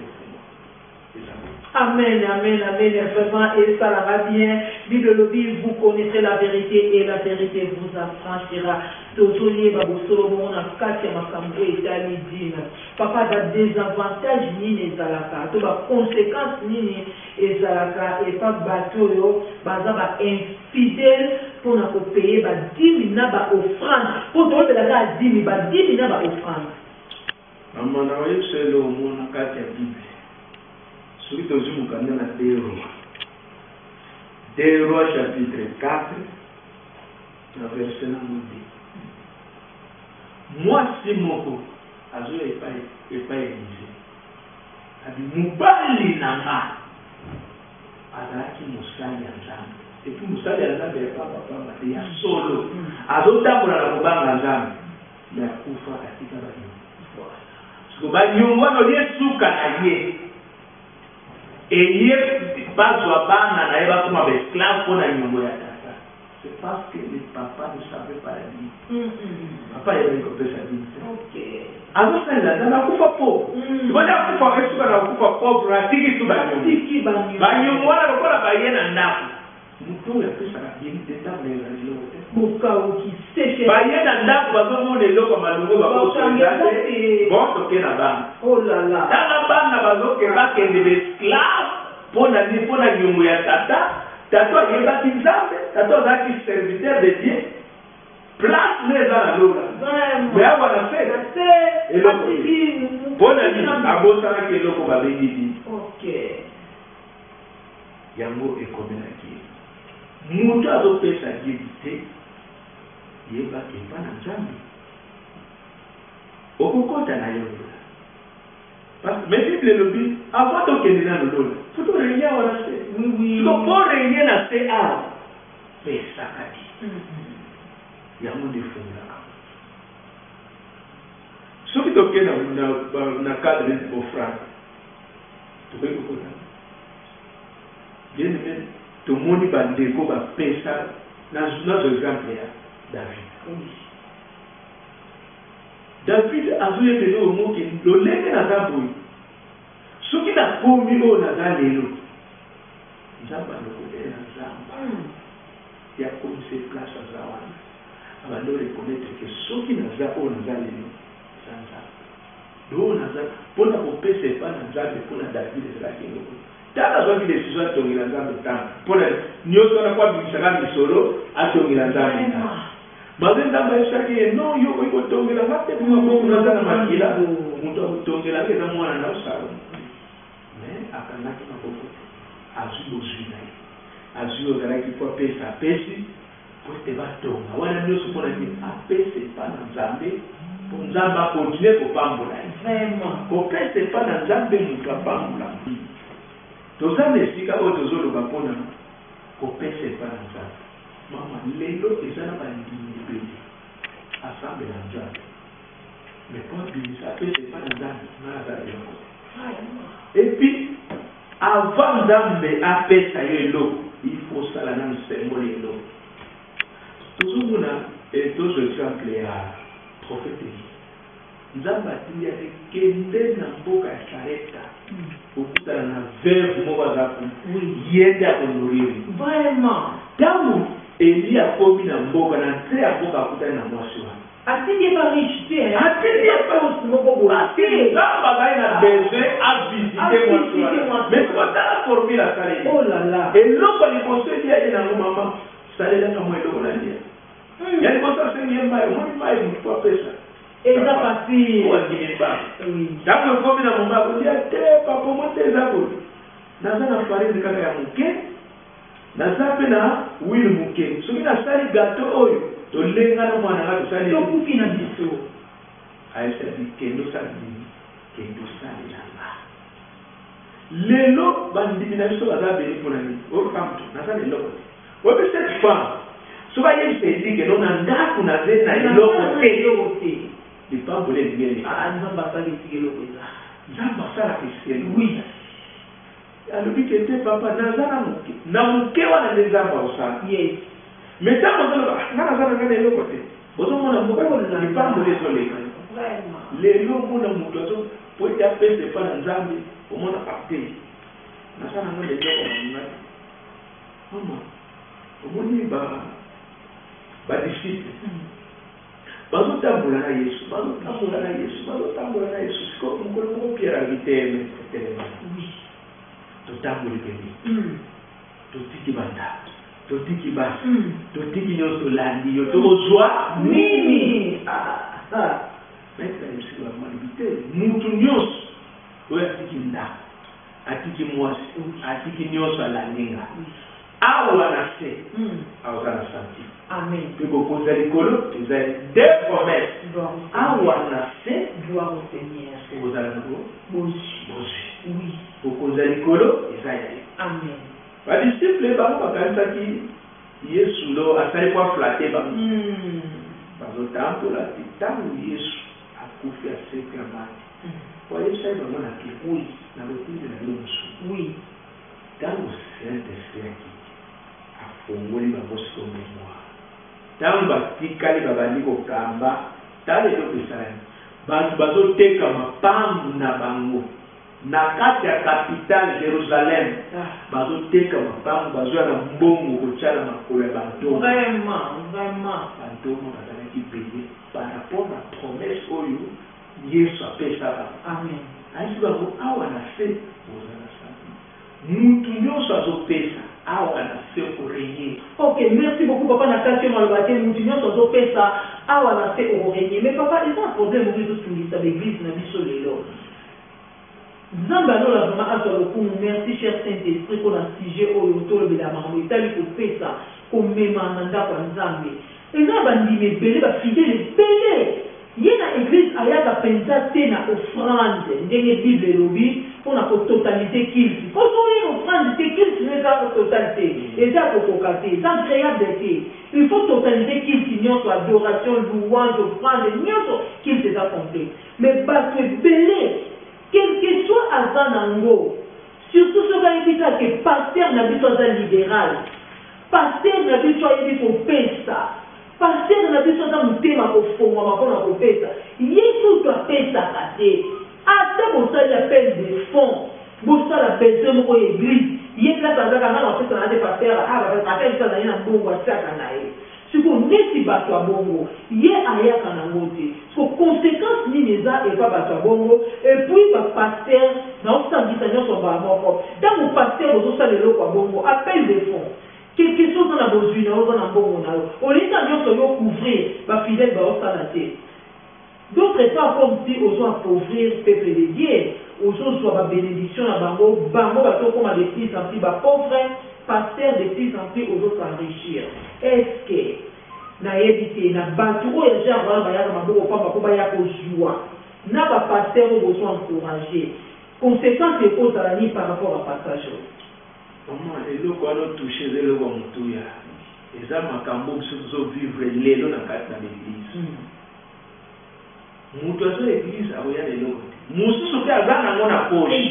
Amen, amen, amen, vraiment, et ça va bien. Bible le dit, vous connaîtrez la vérité et la vérité vous affranchira. Tozolier Babu Solomon a quatre makambo et dina. Papa da désavantage ni ezalaka, to ba conséquence ni ezalaka et pas bateau yo, baza ba infidèle pour na ko payer ba 10 000 na ba offrande. Pour to la ga 10 000 ba 10 000 na ba offrande. Maman na yo selo mona kati ya Bible. Celui que je vous connais dans 2 Rois. 2 Rois chapitre 4, verset 9. Moi, si moko, azo epai Élysée. Abi mobali na nga azalaki mosali ya Nzambe. Epuis mosali ya Nzambe ya pamba te ya solo. Azotambola na kobanga Nzambe. Mais akufa atika banyongo. Siko banyongo wana oliesuka na ye. Eye bazwa bana na ye bakoma baesclave mpona nyongo ya tata. C'est parce que le papa ne savait pas la vie. Papa yebaki kopesa vie te. Azosalela Nzambe akufa pauvre. Sikondi akufa esuka na akufa pauvre atiki tu banyongo. Banyongo wana lokola baye na ndako. Mutu oyo apesaka bini te ntango ezali eloko te. Baye na ndako bazomona eloko malongo bakosonga te. Bon toke na bana. Tanga bana bakende besclave mpona nyongo ya tata. Tata ayebaki Nzambe, tata azalaki serviteur de Dieu. Place ne eza na lola. Mais awa na se eloko mpona nini abosanaki eloko babengi bini. Yango ekomelaki mutu azopesa Dieu te yebaki epa na Nzambe okokota na yo. Mais Bible elobi avant tokende na lolola faut régner wana se. Siko po régner na se awa pesaka Dieu. Yango ndefungaka. Soki tokende na cadre de offrande tokoki kokota. Bien aimé, tomoni bandeko bapesa notre exemple ya David. David azoyebele omoki lolenge naza boye. Soki nakomi oyo naza lelo Nzambe alokolela na Nzambe yakomisa place aza wana. Abandi orekonetre ke soki naza oyo naza lelo eza Nzambe. Do naza mpona kopesa epa na Nzambe mpona David ezalaki eloko. Tala azwaki décision atongela Nzambe ntango mpona nyonso wana kwabimisaka misolo atongela Nzambe ntango. Baze Nzambe ayebisaki ye non yo okoki kotongela nga te mpona bongo naza na makila moto akotongelaki eza mwana na osalo. Mais akangaki maboko te azwi bozwi na ye azwi ozalaki po apesa apesi po ete batonga wana nyonso mpona nini apesa epa na Nzambe po Nzambe akontinue kopambola ye. Kopesa epa na Nzambe moto apambola. Tozana esika oyo tozoloba mpona kopesa epa na Nzambe. Mama lelo eza na bandimi ebele assemble na Nzambe. Mais po abimisa apesa epa na Nzambe nga aza eloko. Et puis avant Nzambe apesa yo eloko il faut sala nanu sengoli eloko. Tozomona tozo exemple ya prophète Élie. Nzambe atindi ate kende na mboka ya Sarepta okutana na verbe moko azaku yende akonuriri. Ntango Eli akomi na mboka na nse ya mboka akutani na mwasi wana. Atindi pas riche te. Atindi pas moko ate. Nzambe azali na besoin avisite mwasi wana. Mais kotala formule asaleli. Oh là là. Eloko liboso Eli aye nango mama salelaka mwa eloko na lia. Ya liboso asengi ye mbaye moni mbaye motu apesa. Eza pasi. Oakini mba. Ntango ekomi na moma akolia te papa mwa te eza boye. Naza na farine kaka ya moke. Naza pe na wili moke. Soki nasali gato oyo tolenga na mwana nga tosali tokufi na biso. Ayesabi kendo sali kendo sali nanga. Lelo bandimi na biso baza beni mpona nini oyo femme naza na eloko te. Oyebi cette femme soki ayebisa elike no na ndako naze na eloko te lipambole elingi Nzambe asali esika eloko eza. Nzambe asalaka esika oui. Alobi ke te papa naza na moke wana nde Nzambe akosala. Yes. Mais ntango ozoloba nga naza na nga na eloko te ozomona mboka lipambole ezoleka. Lelo omona moto azo po ete apesa epa na Nzambe omona ate naza na nga leloko na ngai. Mama omoni badisciple bazotambola na Yesu siko mokolo moko Pierre abiteme telema totamboli pene totiki bandako totiki basi totiki nyonso landi yo tozwa nini maître ayebisiki bamalibi te mutu nyonso oyo atiki ndako atiki mwasi atiki nyonso alandinga awa na se aza na santi. Amen. Puis beaucoup de l'école, vous avez deux promesses. Awa na se, gloire au Seigneur. vous avez Oui. beaucoup de l'école, vous avez. Amen. Les disciples, Yesu lo asali kwa flatter ba. Bazotambola tangu Yesu akufi aseke amani. Kwa Yesu sai bamona ke oui na lokundi na Yesu. Oui. Tangu Saint-Esprit afungoli babosi mémoire. Tangu batikali babandi kokamba tale lo pesani. Bantu bazoteka mapangu na bango. Na kati ya capitale Jérusalem, bazoteka mapangu bazoya na mbongo kochala makolo ya bantomo. Vraiment. Bantomo bazalaki payé par rapport à la promesse oyo Yesu apesa. Amen. Aisi bango awa na se ozala santi. Mutu nyonso azopesa awa na se orégner. Ok, merci beaucoup papa na kati ya malobate mutu nyonso azopesa awa na se orégner. Mais papa, il y a un problème au réseau sur l'église na biso lelo. Zambano la vraiment à toi le merci cher Saint-Esprit pour la sujet au autour de la maman itali pour faire ça comme même nanda kwa nzambe et là bandi me belé ba fidèle belé yena église ayaka penza tena offrande ndenge bible lobi pour la totalité qu'il faut une offrande c'est qu'il n'est pas totalité et ça pour cocater ça créable il faut totalité qu'il signe soit adoration louange offrande nyoso qu'il c'est ça complet mais parce que belé quel que soit Azanango, surtout ce qui est que pasteur n'a pas besoin libéral, pasteur n'a pas besoin de pesa, pasteur n'a pas besoin de thème à fond, à pesa. Yesu doit pesa kate. Ata bosa ya peine de fonds, bosa la personne au église. Yesu là ça va quand on fait ça des pasteurs, va faire ça dans un bon WhatsApp nae. Si vous n'êtes pas à bongo, il y a ailleurs qu'en angoté. Pour conséquence, Nineza et pas à bongo, et puis le pasteur, dans ce qui s'agit de son barreau, dans mon pasteur, vous avez le à bongo, appel des fonds. Quelque chose dans la besoin, dans la bongo, on est en train de couvrir, ma fidèle, va au tête. D'autres pas comme si aux gens appauvrir le peuple de Dieu, aux gens soit ma bénédiction à bango, bango, comme à des petits en plus, pauvres. Pasteur de plus en plus aux autres enrichir. Est-ce que na évité na batu o ya genre ba ya maboko pamba ko ba ya ko joie na ba pasteur au besoin encourager conséquence et cause à la ligne par rapport à passage maman et le quoi no toucher le bon mutuya et ça makambo so vivre lelo na kati na l'église mutu aso l'église aboya lelo musu so pe azana ngona poche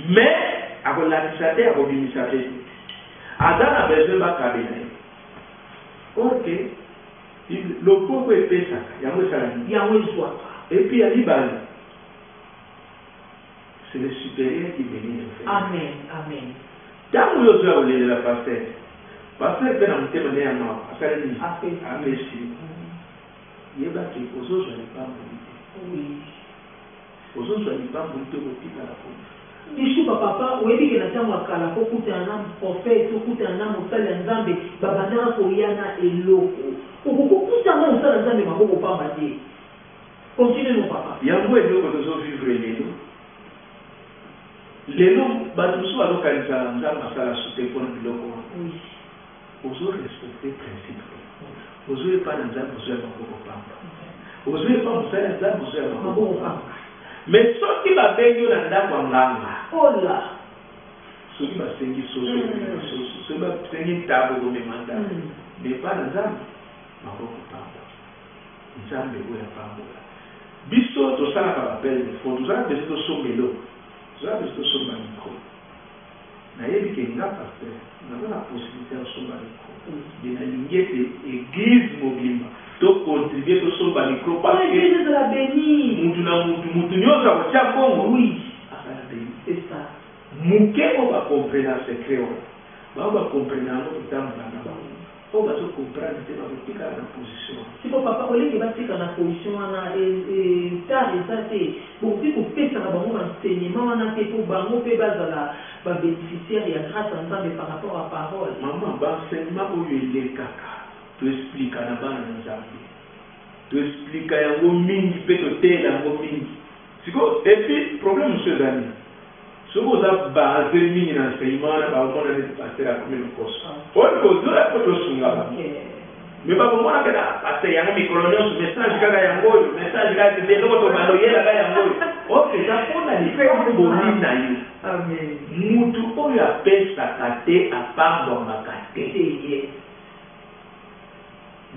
mais akolakisa te akobimisa te Adana besoin de cabinet. Ok. Le pauvre est payé. Il y a un soir. Et puis il y a l'Iban. C'est le supérieur qui bénit le fait. Amen. Amen. Dans le jour de la pasteur, pasteur fait un témoignage à moi. À merci. Il y a des choses que je n'ai pas voulu. Oui. Les choses que je n'ai pas voulu te à la police. Bishu papa webi ke na tamu akala ko kutana prophète ko kutana musala nzambe babana ko yana eloko ko kutana musala nzambe maboko pamba te continue mon papa yango eloko tozo vivre lelo batu so alokalisa nzambe masala soute pour biloko oui ozo respecter principe ozo pas nzambe ozo maboko pamba ozo pas musala nzambe ozo maboko pamba mais ce qui va venir dans la nganga oh là ce qui va sengi soso ce qui va sengi table de demanda mais pas dans ça maboko pamba nzambe oya pamba biso to sala ka appel de fond to sala besoin de sombelo to sala besoin de somba micro na yebi ke nga pasteur na la possibilité de somba micro de na lingete église mobimba to contribuer to somba micro parce que l'église de la béni mutu nyoza ko tia kongo oui akala béni c'est ça muke on va comprendre ce créole on va comprendre notre temps na ba on va se comprendre c'est pas petit à la position si papa ole ke ba tika na position na et tard ça c'est bon si pour pesa na bango enseignement na te pour bango pe bazala ba bénéficiaire ya grâce ensemble par rapport à parole maman ba enseignement o yele kaka tu expliques à la base de Nzambe. Tu expliques à yango mingi, peut te tela yango mingi. Et puis, problème, monsieur Dani. Ce que vous avez basé mis dans l'enseignement, on a passé la commune de Kosso. On a la photo sur là. Mais pas pour moi, parce qu'il y a un micro-colonel, ce message qui a yango, le message qui a été l'autre baloyer là yango. Ok, ça faut la différence de bonne naïf. Amen. Moutou on appelle sa kate à part dans ma kate.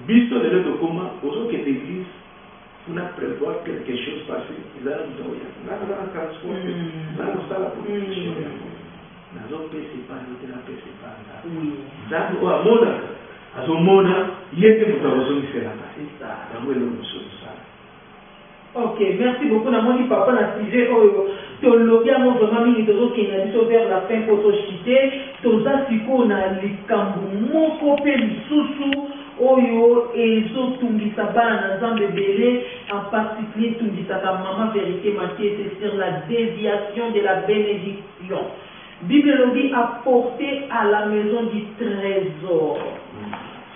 Bisto de l'autre comment, aux autres qui l'église, on a prévoir quelque chose passer. Ils ont dit, on a transporté, on a ça la production. Nous avons péché pas, nous avons péché pas. Oui. Ça, on a mon azomona yete mutawazongisela c'est ça namwelo musosa. Ok, merci beaucoup namoni papa na sujet oyo tolobi yango vraiment mingi tozokenda biso vers la fin po tochite toza sikoyo na likambo moko mpe lisusu oyo ezotungisa bana na nzambe ebele en particulier etungisaka mama vérité Mathieu, c'est sur la déviation de la bénédiction. Bible elobi apporté à la maison du trésor.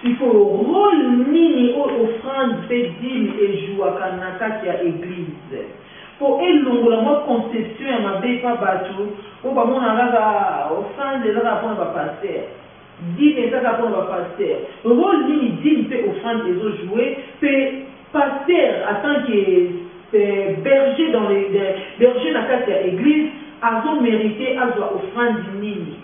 Il faut rôle nini offrande dîme et jouaka na kati ya église. Pour elongola mo concession ya mabe pa batu, po ba mona kaka offrande ezaka mpona ba pasteur. Dîme ezaka mpona ba pasteur. Rôle nini dîme pe offrande ezojouer pe pasteur en tant que berger dans les berger na kati ya église azo mérité azwa offrande nini.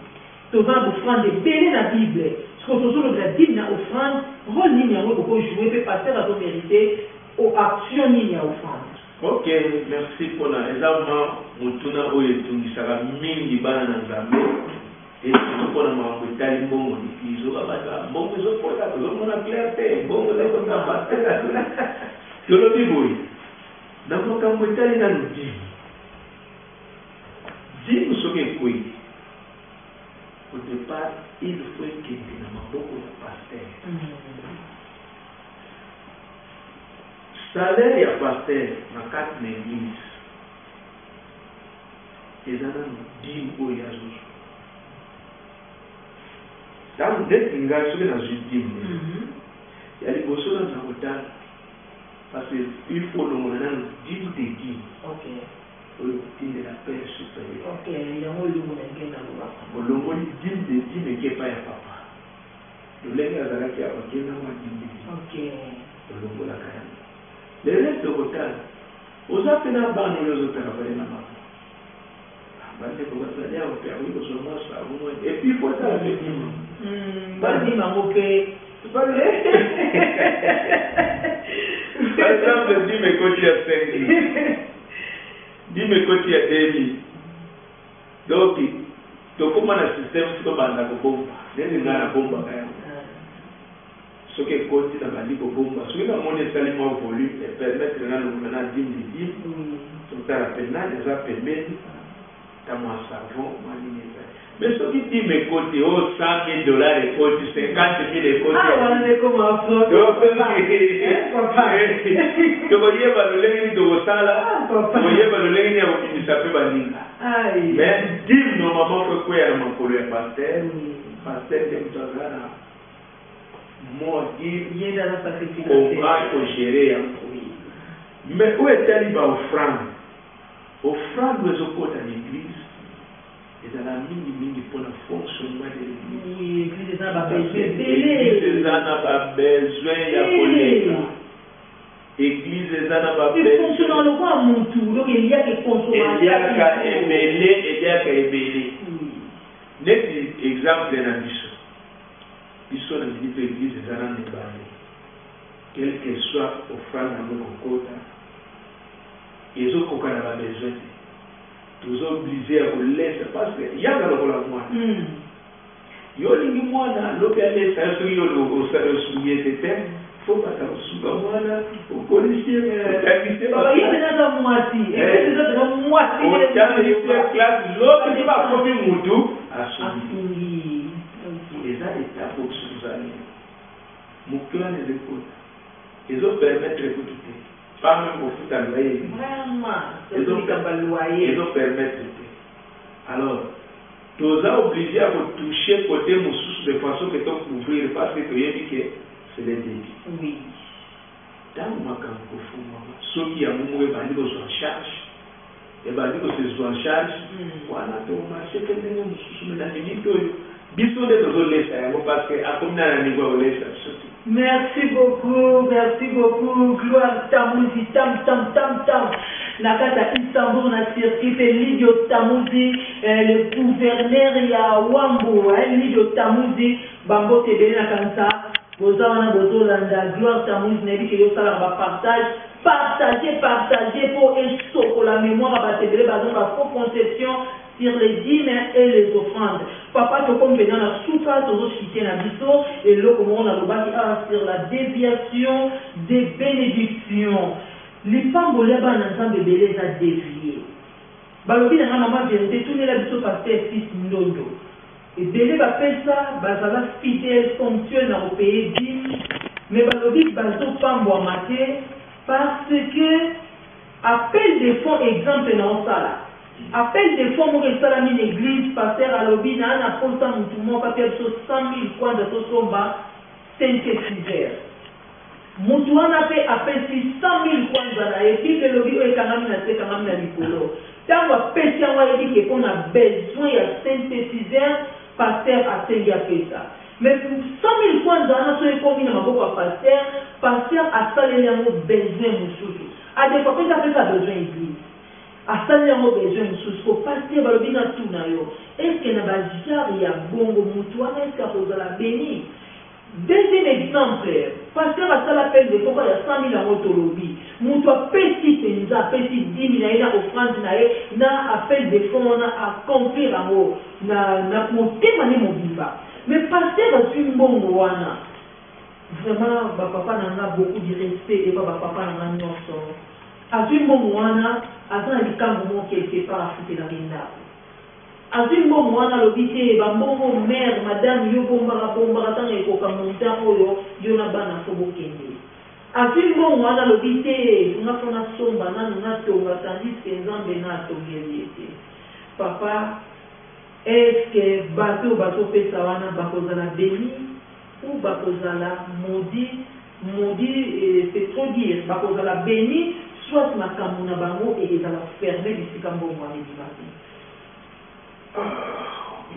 Toza offrande ebele na Bible. Quand on a la dîme à offrande, rôle ligne à jouer, peut passer à ton mérité aux actions ligne à offrande. Ok, merci pour l'examen. Mutuna oye tungisaka mingi bana na Nzambe. Et surtout pour la mambo itali bongo dikizo babaka bongo zokota zomona clarté bongo zokota passer. Yolo biboy. Na makambo itali na ludi. Dîme soke koi. Au départ, il faut qu'il y ait beaucoup de pasteurs. Salaire ya pasteur na kati na église. Ezana dîme oyo ya zuzu. Donc, neti ngai soki nazwi dîme. Ya liboso na kotala. Parce qu'il faut longola nano dîme de dîme. Ok. Au de la paix supérieure. Ok, il y a un olongoli dîme de dîme qui est pas ya papa. Le lègue à Zalaki a ok, non, dîme de dîme. Ok. Olongola kaya. Le reste de Rotal, aux appels à ban, les autres appels à maman. Bande pour votre aller au père, oui, au sommet, ça, au moins. Et puis, il faut ça, effectivement. Bande, maman, ok. C'est pas vrai? Par exemple, dîme et côté à 5 dîme côté à 2000. Donc, comment le système se bande à bomba? N'est-ce pas la bombe à ce qui est côté dans la ligue bomba. Ce qui est mon salement volume et permettre de nous dîme de dîme. Tout à la peine, les a permis dans mon savon, ma ligne. Mais ce qui dit mes côtés, oh, $100,000 les côtés, 50,000 les côtés. Ah, on est comme un flot. Donc, vous voyez, le de vos salles, vous voyez, le à vous qui s'appelle Baninga. Mais dis normalement que quoi, il m'a collé un pasteur, de Moutazana. Moi, il y a dans la sacrifice. On va gérer. Mais où est-elle offrande? Offrande, nous sommes à l'église. Et dans la mingi pour le fonctionnement de l'église. Oui, l'église n'a pas besoin. L'église n'a pas besoin de la L'église n'a pas besoin. Il fonctionne dans le roi à mon tour. Donc il y a des consommateurs. Il y a qu'à ébeler. N'est-ce exemple d'un abisso. Bisso n'a dit que l'église n'a pas besoin. Quel que soit offrande dans le côté, ils ont aucun besoin. Nous sommes obligés à vous laisser parce qu'il y a dans le moi. Il y a des mois, l'opération, il y a le souillé de terre. Il faut pas s'en moi là, au policier, il y a dans moitié. Il y a dans moitié. Il y a des classes, l'autre qui va prendre un moudou à souiller. Et ça, c'est la boxe vous allez. Mon clan les écoute. Ils ont permettre d'écouter. Pas même au foot à loyer. Vraiment. Ils ont permettre. Alors, tu es obligé à vous toucher côté moussous de façon que tu peux couvrir parce que tu as dit que c'est les débits. Oui. Dans ma camp, ceux qui ont mouru, ils sont en charge. et bien dit que c'est en charge voilà to marché que ndenge mususu na minute oyo biso nde tozolesa yango parce que akomi na niveau ya kolesa surtout. Merci beaucoup, gloire Tamuzi, tam. Nakata Istanbul na circuit Lidio Tamuzi, le gouverneur ya Wambo, Lidio Tamuzi, Bambo Tebele na kansa, Bozana Bozolanda, gloire Tamuzi, Nebi que yo sala ba partager pour pour la mémoire à Tebele, bazon ba faux conception sur les dîmes et les offrandes. Papa, tu comme venant la soupa, tu as cité la biseau, et là, comme on a le bâti sur la déviation des bénédictions. Les femmes, les femmes, ensemble, les a dévié. Balobi, la maman vérité, tout le biseau pasteur fils Ndondo. Et Bélé va faire ça, bazala fidèle, fonctionne au pays dîmes, mais Balobi, bazo femme à mater, parce que, appel des fonds, exemple, dans ça là. Appel des fonds pour restaller une église, pasteur à l'objet, n'a pas pour ça, mon papier sur 100 000 coins de Tosomba, synthétiseur. Moutouan a fait appel sur 100 000 coins et puis le lobby est quand même la Nicolo. Tant qu'on péché, on va dire qu'on a besoin de synthétiseur, pasteur a fait ça. Mais pour 100 000 coins d'années, on est commis dans ma pasteur a salé un besoin de à des fois, ça fait ça besoin d'église. À ça, il y a besoin de choses. Pour passer à l'objet dans tout. Est-ce qu'il y a un bongo moutoua? Est-ce qu'il y a la béni? Deuxième exemple, pasteur à ça l'appel de pourquoi il y a 100 000 en autolobie. Moutoua petit, petit 10 000 na offrande na appel de fonds on a accomplir en haut. Na monté mané mon bimba. Mais pasteur a su bongo wana. Vraiment, papa n'a beaucoup de respect et papa n'a non son. Azul Momwana, Azan Likambo quelque part à foutre dans les nappes. Azul Momwana, l'obité, Bambo, mère, madame, yo bombara, tan et Kokamonta, yo na bana fobo kende. Azul Momwana, l'obité, on a fait una somba, na tonga, tandis que Nzambe na tongeliete. Papa, est-ce que bateau pesawana, bakozala béni, ou bakozala maudit, c'est trop dire, bakozala béni, soit ma kamuna bango et ils allaient fermer d'ici Kambo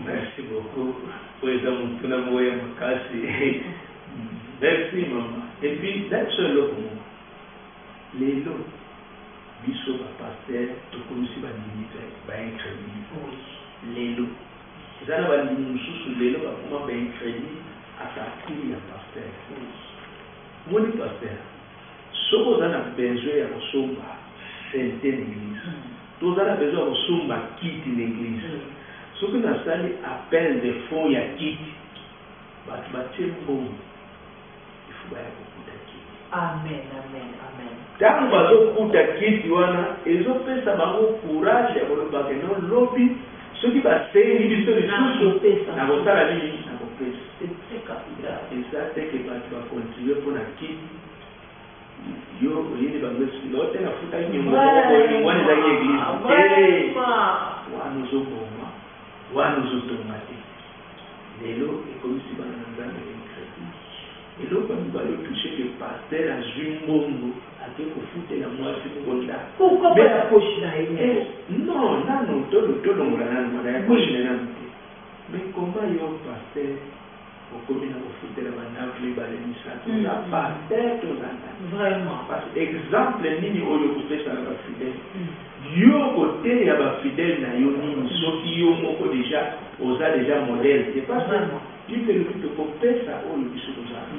Merci beaucoup. Président Moutouna Makasi. Merci maman. Et puis, là-dessus, les lots, biso va passer, tout comme si va limiter, va incrédit. Les lots. Ils allaient limiter sous les lots, va incrédit à sa fille à pasteur. Moi, le pasteur. Ce qu'on a besoin de somba, c'est l'église. Nous avons besoin de somba quitte l'église. Ce qu'on a sali appel de fonds, il y a quitte. Bon, il faut bien beaucoup de quitte. Amen. Tant que vous avez quitte, ils ont fait ça, courage, et vous avez non lobby. Ce qui va se faire, ils sont les dans votre salle, c'est très capital. Et ça, c'est que tu vas continuer pour la quitte. Yo oyini bangwesi lote nafuta nyumba wani za église wanu zoboma wanu zotomate lelo ekomisi bana nzambe incrédit lelo bantu balo touché que pasteur a jumbongo ake kofutela mwasi mukonda pourquoi pas la poche na yeye non nano tolo ngana na ya poche na nano mais comment yo pasteur okomi na kofutela banavle balemisatu na pasteur tozana vraiment parce que exemple nini oyo kopesa na bafidèle yo kote ya bafidèle na yo nini soki yo moko déjà oza déjà modèle c'est pas ça lipeloki tokopesa oyo biso tozala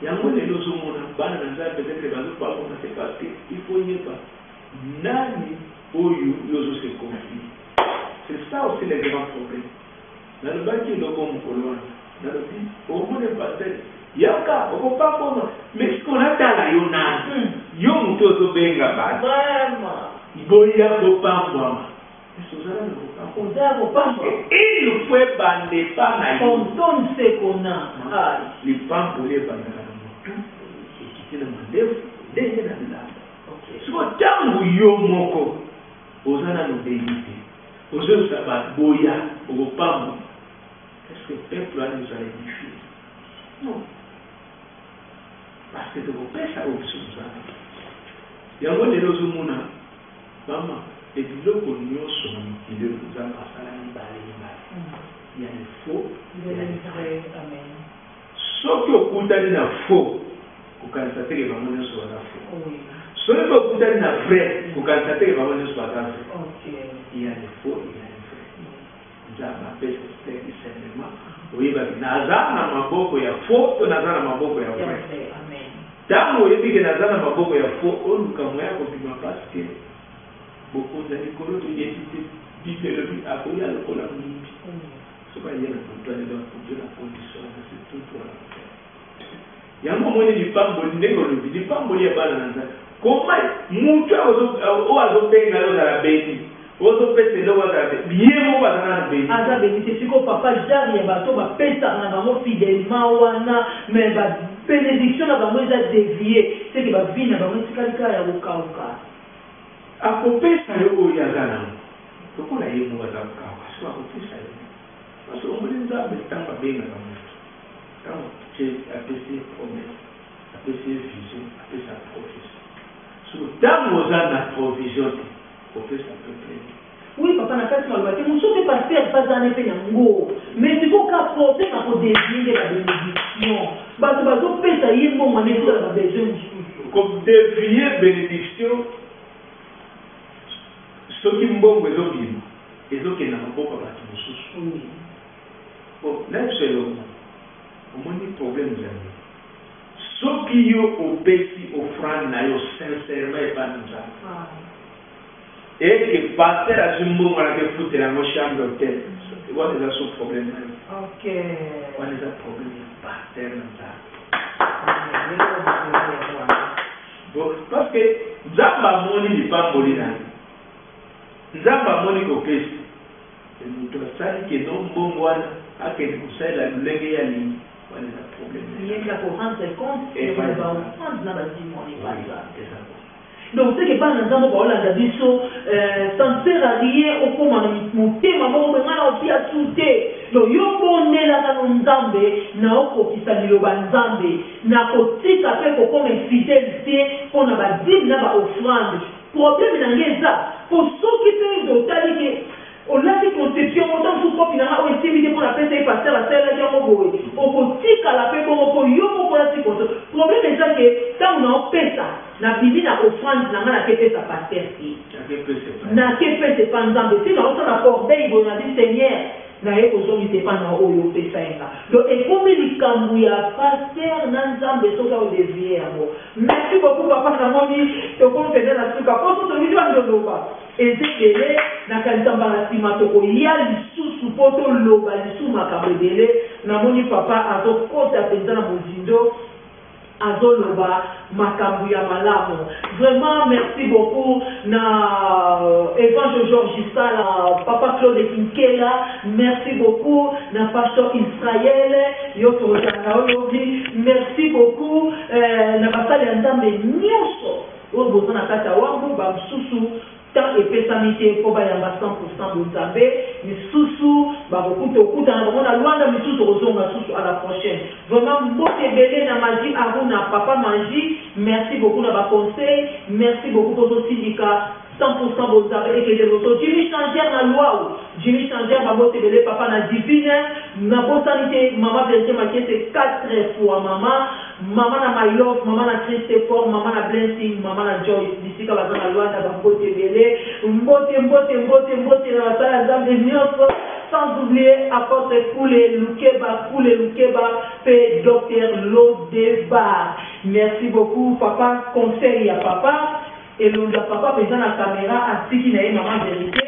yango lelo ozomona bana na nzambe peut-être bazopakona te parce que il faut yeba nani oyo yo ozose conflit c'est ça aussi le grand problème nalobaki eloko mokolo wana nalobi omone pasteur yaka okopakoma mais sikonatala yo nani yo moto ozobenga bato boya kopambwama esozala na kopambwa il faut ebanda epa na yo lipambo lebandaka na motu ekiti na mandefu ndenge na bilamba siko ntango yo moko oza na lobengi te ozoyosa bato boya okopambwa est-ce que le peuple a nous édifié? Non. Parce que le peuple a aussi nous a. Il y a un des gens Maman, et puis là, qu'on y a son il nous a passé à il y a le faux, il y a le vrai. Amen. Ce que vous avez dans faux, vous constatez que vraiment soit dans faux. Ce que vous avez dans vrai, vous constatez que vraiment soit dans vrai. Il y a le faux, il y a le vrai. Nous avons fait ce discernement. Oui, parce que Nazar n'a pas beaucoup de faux, Nazar n'a pas beaucoup de vrai. Tant que vous avez dit que Nazar n'a pas beaucoup de faux, on nous a complètement parce que beaucoup d'écoles de l'identité biblique à quoi il y a le collant. Ce n'est pas hier pour toi de la condition, c'est tout pour la faire. Il y a un moment où il n'y a pas de négociation, il n'y a pas de négociation. Comment mutu ozopenda ozala beni ozopesela ozala beni yemo bazala beni aza beni c'est siko papa jari ya bato bapesaka na bango fidèlement wana mais babénédiction na bango eza dévié c'est que bavi na bango etikali ya kokauka akopesa yo oyo aza nango lokola ye mo aza kokauka so akopesa yo parce que omoni nzambe ntango abengaka moto ntango apesi promesse apesi vision apesa prophétie. Dans vos âmes, la provision, au fait, ça peut plaire. Oui, papa, n'a pas de mal. Nous sommes pas faire pas en effet n'ango. Mais il faut qu'apporter à pour désigner la bénédiction. Parce que vous faites ça, il faut m'en être la besoin. Comme dévier bénédiction, ce qui me bon, les autres, les autres qui n'ont pas battu nos sources. Bon, là, c'est le moment du problème, vous avez. Ce qui est au pays offrant, sincèrement, et pas nous avons. Et que pasteur à ce moment là que foutre la chambre d'hôtel, tu vois déjà ce problème. Ok. On a des problèmes pasteur dans ça. Parce que Zamba moni n'est pas moli là. Zamba moni au pays. Et nous devons savoir que non bon one a que nous savons la douleur et la ligne. On a des problèmes. Il y a la courante de compte et on va prendre dans la vie mon donc c'est que pas dans le monde la biso ça ne sert à rien au comment monter maman on a aussi à souter donc yo bonne la dans nzambe na okopisa liloba nzambe na kotika pe ko comme fidélité pour na ba dîme na ba offrande problème na ngeza pour s'occuper de tali que on a cette conception autant sous propre na o estimé pour la passer passer la celle là ko boye o kotika la pe ko yo ko la tiko problème c'est ça que tant on a fait ça na bibi na offrande na ngana ke pesa pasteur ki na ke pesa pa nzambe si na osa na corbeille bo na dit Seigneur na ye ko zongi te pa na oyo pesa enga donc et comme likambu ya pasteur na nzambe soka o dévier abo merci beaucoup papa na moni to ko pede na suka ko to ni ndo loba ezekele na kanzamba na sima to ko ya lisusu poto loba lisusu makabedele na moni papa azokota penza na mozindo azoloba makambu ya malamu. Vraiment merci beaucoup na Évangile Georges Sala, papa Claude Kinkela, merci beaucoup na pasteur Israël yoto olobi, merci beaucoup na basali ya nzambe nyonso oyo boza na kati ya wangu bamsusu tant epesamite po bayamba 100% bonzambe misusu bakokuta okutana bango na lwanda misusu kozonga susu à la prochaine. Vraiment mbote ebele na magie aruna papa magie merci beaucoup na baconseil merci beaucoup kozosindika 100% bonzambe ekele loto Jimmy Changer na loi Jimmy Changer babote ebele papa na divine na bosanite mama vérité makete 4 fois mama na my love mama na Christ fort mama na blessing mama na Joyce bisika baza na lwanda babote ebele mbote na basala nzambe nyonso sans oublier apôtre Koule Lukeba pe docteur Lodeba. Merci beaucoup papa conseil ya papa et le papa présent la caméra asiki na maman vérité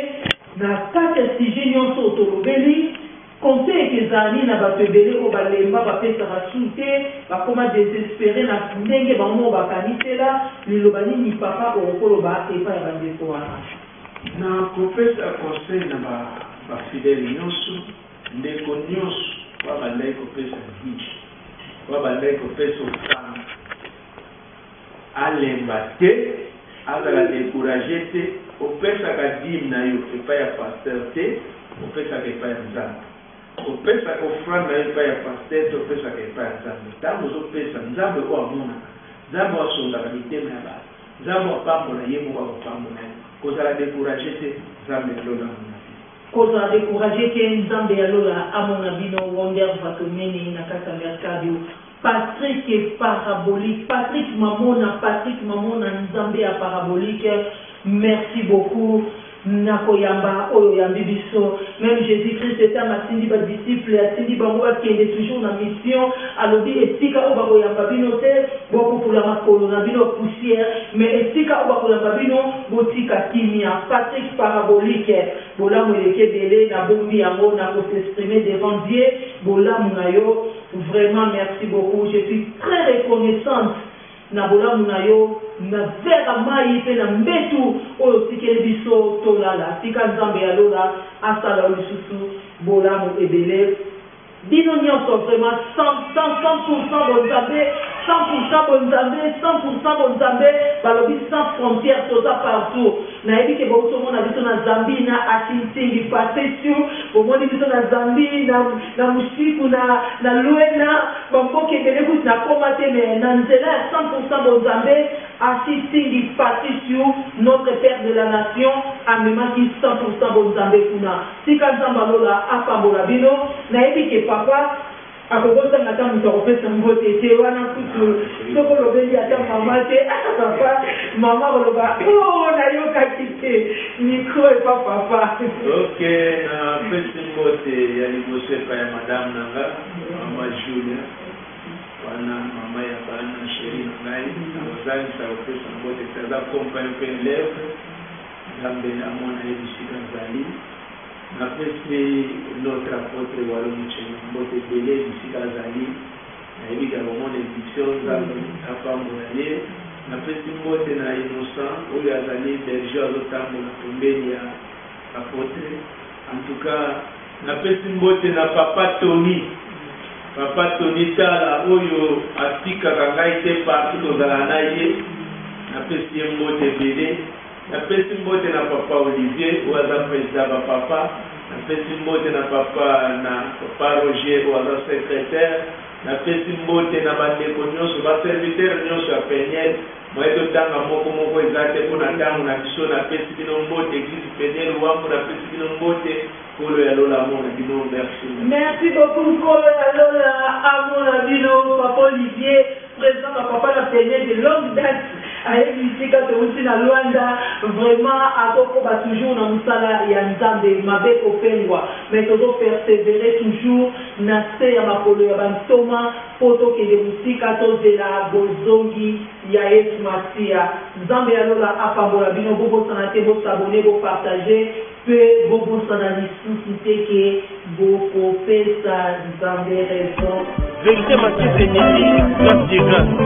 na kati sujet nyonso otolobeli conseil kezali na bato ebele oyo balemba bapesaka sute bakoma désespéré na ndenge bango bakanisela liloba nini papa okoloba epa ya bandeko wana na kopesa conseil na bafidèle nyonso ndeko nyonso babandaki kopesa vie babandaki kopesa ofrande alemba te azala découragé te opesaka dîme na yo epai ya pasteur te opesaka epai ya nzambe opesaka ofrande na yo epai ya pasteur te opesaka epai ya nzambe ntango ozopesa nzambe oyo amonaka nzambe oyo asongaka mitema ya bato Nzambe apambola ye moko akopambola ye kozala découragé te Nzambe alola mona kozala découragé te Nzambe alola amona bino Wonder Vatomene na kati ya Mercadio Patrick parabolique Patrick Mamona Nzambe ya parabolique merci beaucoup Nakoyamba oyo yambi biso même Jésus-Christ était masindi ba disciple atindi bango bakende toujours na mission alobi etika oyo bakoyamba bino te bokopula makolo na bino poussière mais etika oyo bakoyamba bino botika kimia Patrick parabolique bolamu eleke dele na bombi yango na s'exprimer devant Dieu bolamu na yo vraiment merci beaucoup je suis très reconnaissante na bolamu na yo na vera mai pe na mbetu oyo tikeli biso tolala tika Nzambe alola asala lisusu bolamu ebele bino nyonso vraiment 100% bonzambe 100% bonzambe balobi sans frontières toza partout nayebi ke botomona biso na Zambie na Asintingi Patesu bomoni biso na Zambie na Mushiku na Luena bamboka ebele kusi na koma te mais na nzela ya 100% bonzambe Asintingi Patesu notre père de la nation amemaki 100% bonzambe kuna tika Nzambe alola apambola bino nayebi ke papa akokosa ngata mutu akopesa mbote te wana kutu soko lobeli ata mama te papa mama koloba nayokaki te mikro epa papa ok na pesi mbote ya liboso epa ya madame nanga mama Julia wana mama ya bana sheri na ngai ozalisa kopesa mbote taza compagne pe lèvre Nzambe amona ye bisika zali napesi notre apôtre walo mucheni mbote ebele bisika azali nayebi ka bomona édition Nzambe apambola ye napesi mbote na Innocent oyo azali berger azotambola pembeni ya apôtre en tout cas napesi mbote na papa Tony Tala oyo atikaka ngai te partout tozala na ye napesi ye mbote ebele napesi mbote na papa Olivier oyo aza président ba papa napesi mbote na papa Roger oyo aza secrétaire napesi mbote na bandeko nyonso baserviteur nyonso ya Peniel moye totanga moko eza te mpo na ntango na biso napesi bino mbote église Peniel wambo napesi bino mbote kolo ya lola amona bino merci beaucoup kolo ya lola amona bino papa Olivier président na papa na Peniel de longue date ayebi bisika touti na Luanda vraiment akokoba toujours na mosala ya Nzambe mabe kopengwa mais tozopersévérer toujours na se ya makolo ya bantoma mpo tokende mosika tozela bozongi ya Yesu Masia Nzambe ya lola apambola bino bobosana te bosabone bopartage mpe bobosana lisusu te ke bokopesa Nzambe raison vérité Mathieu Sénéli grâce de grâce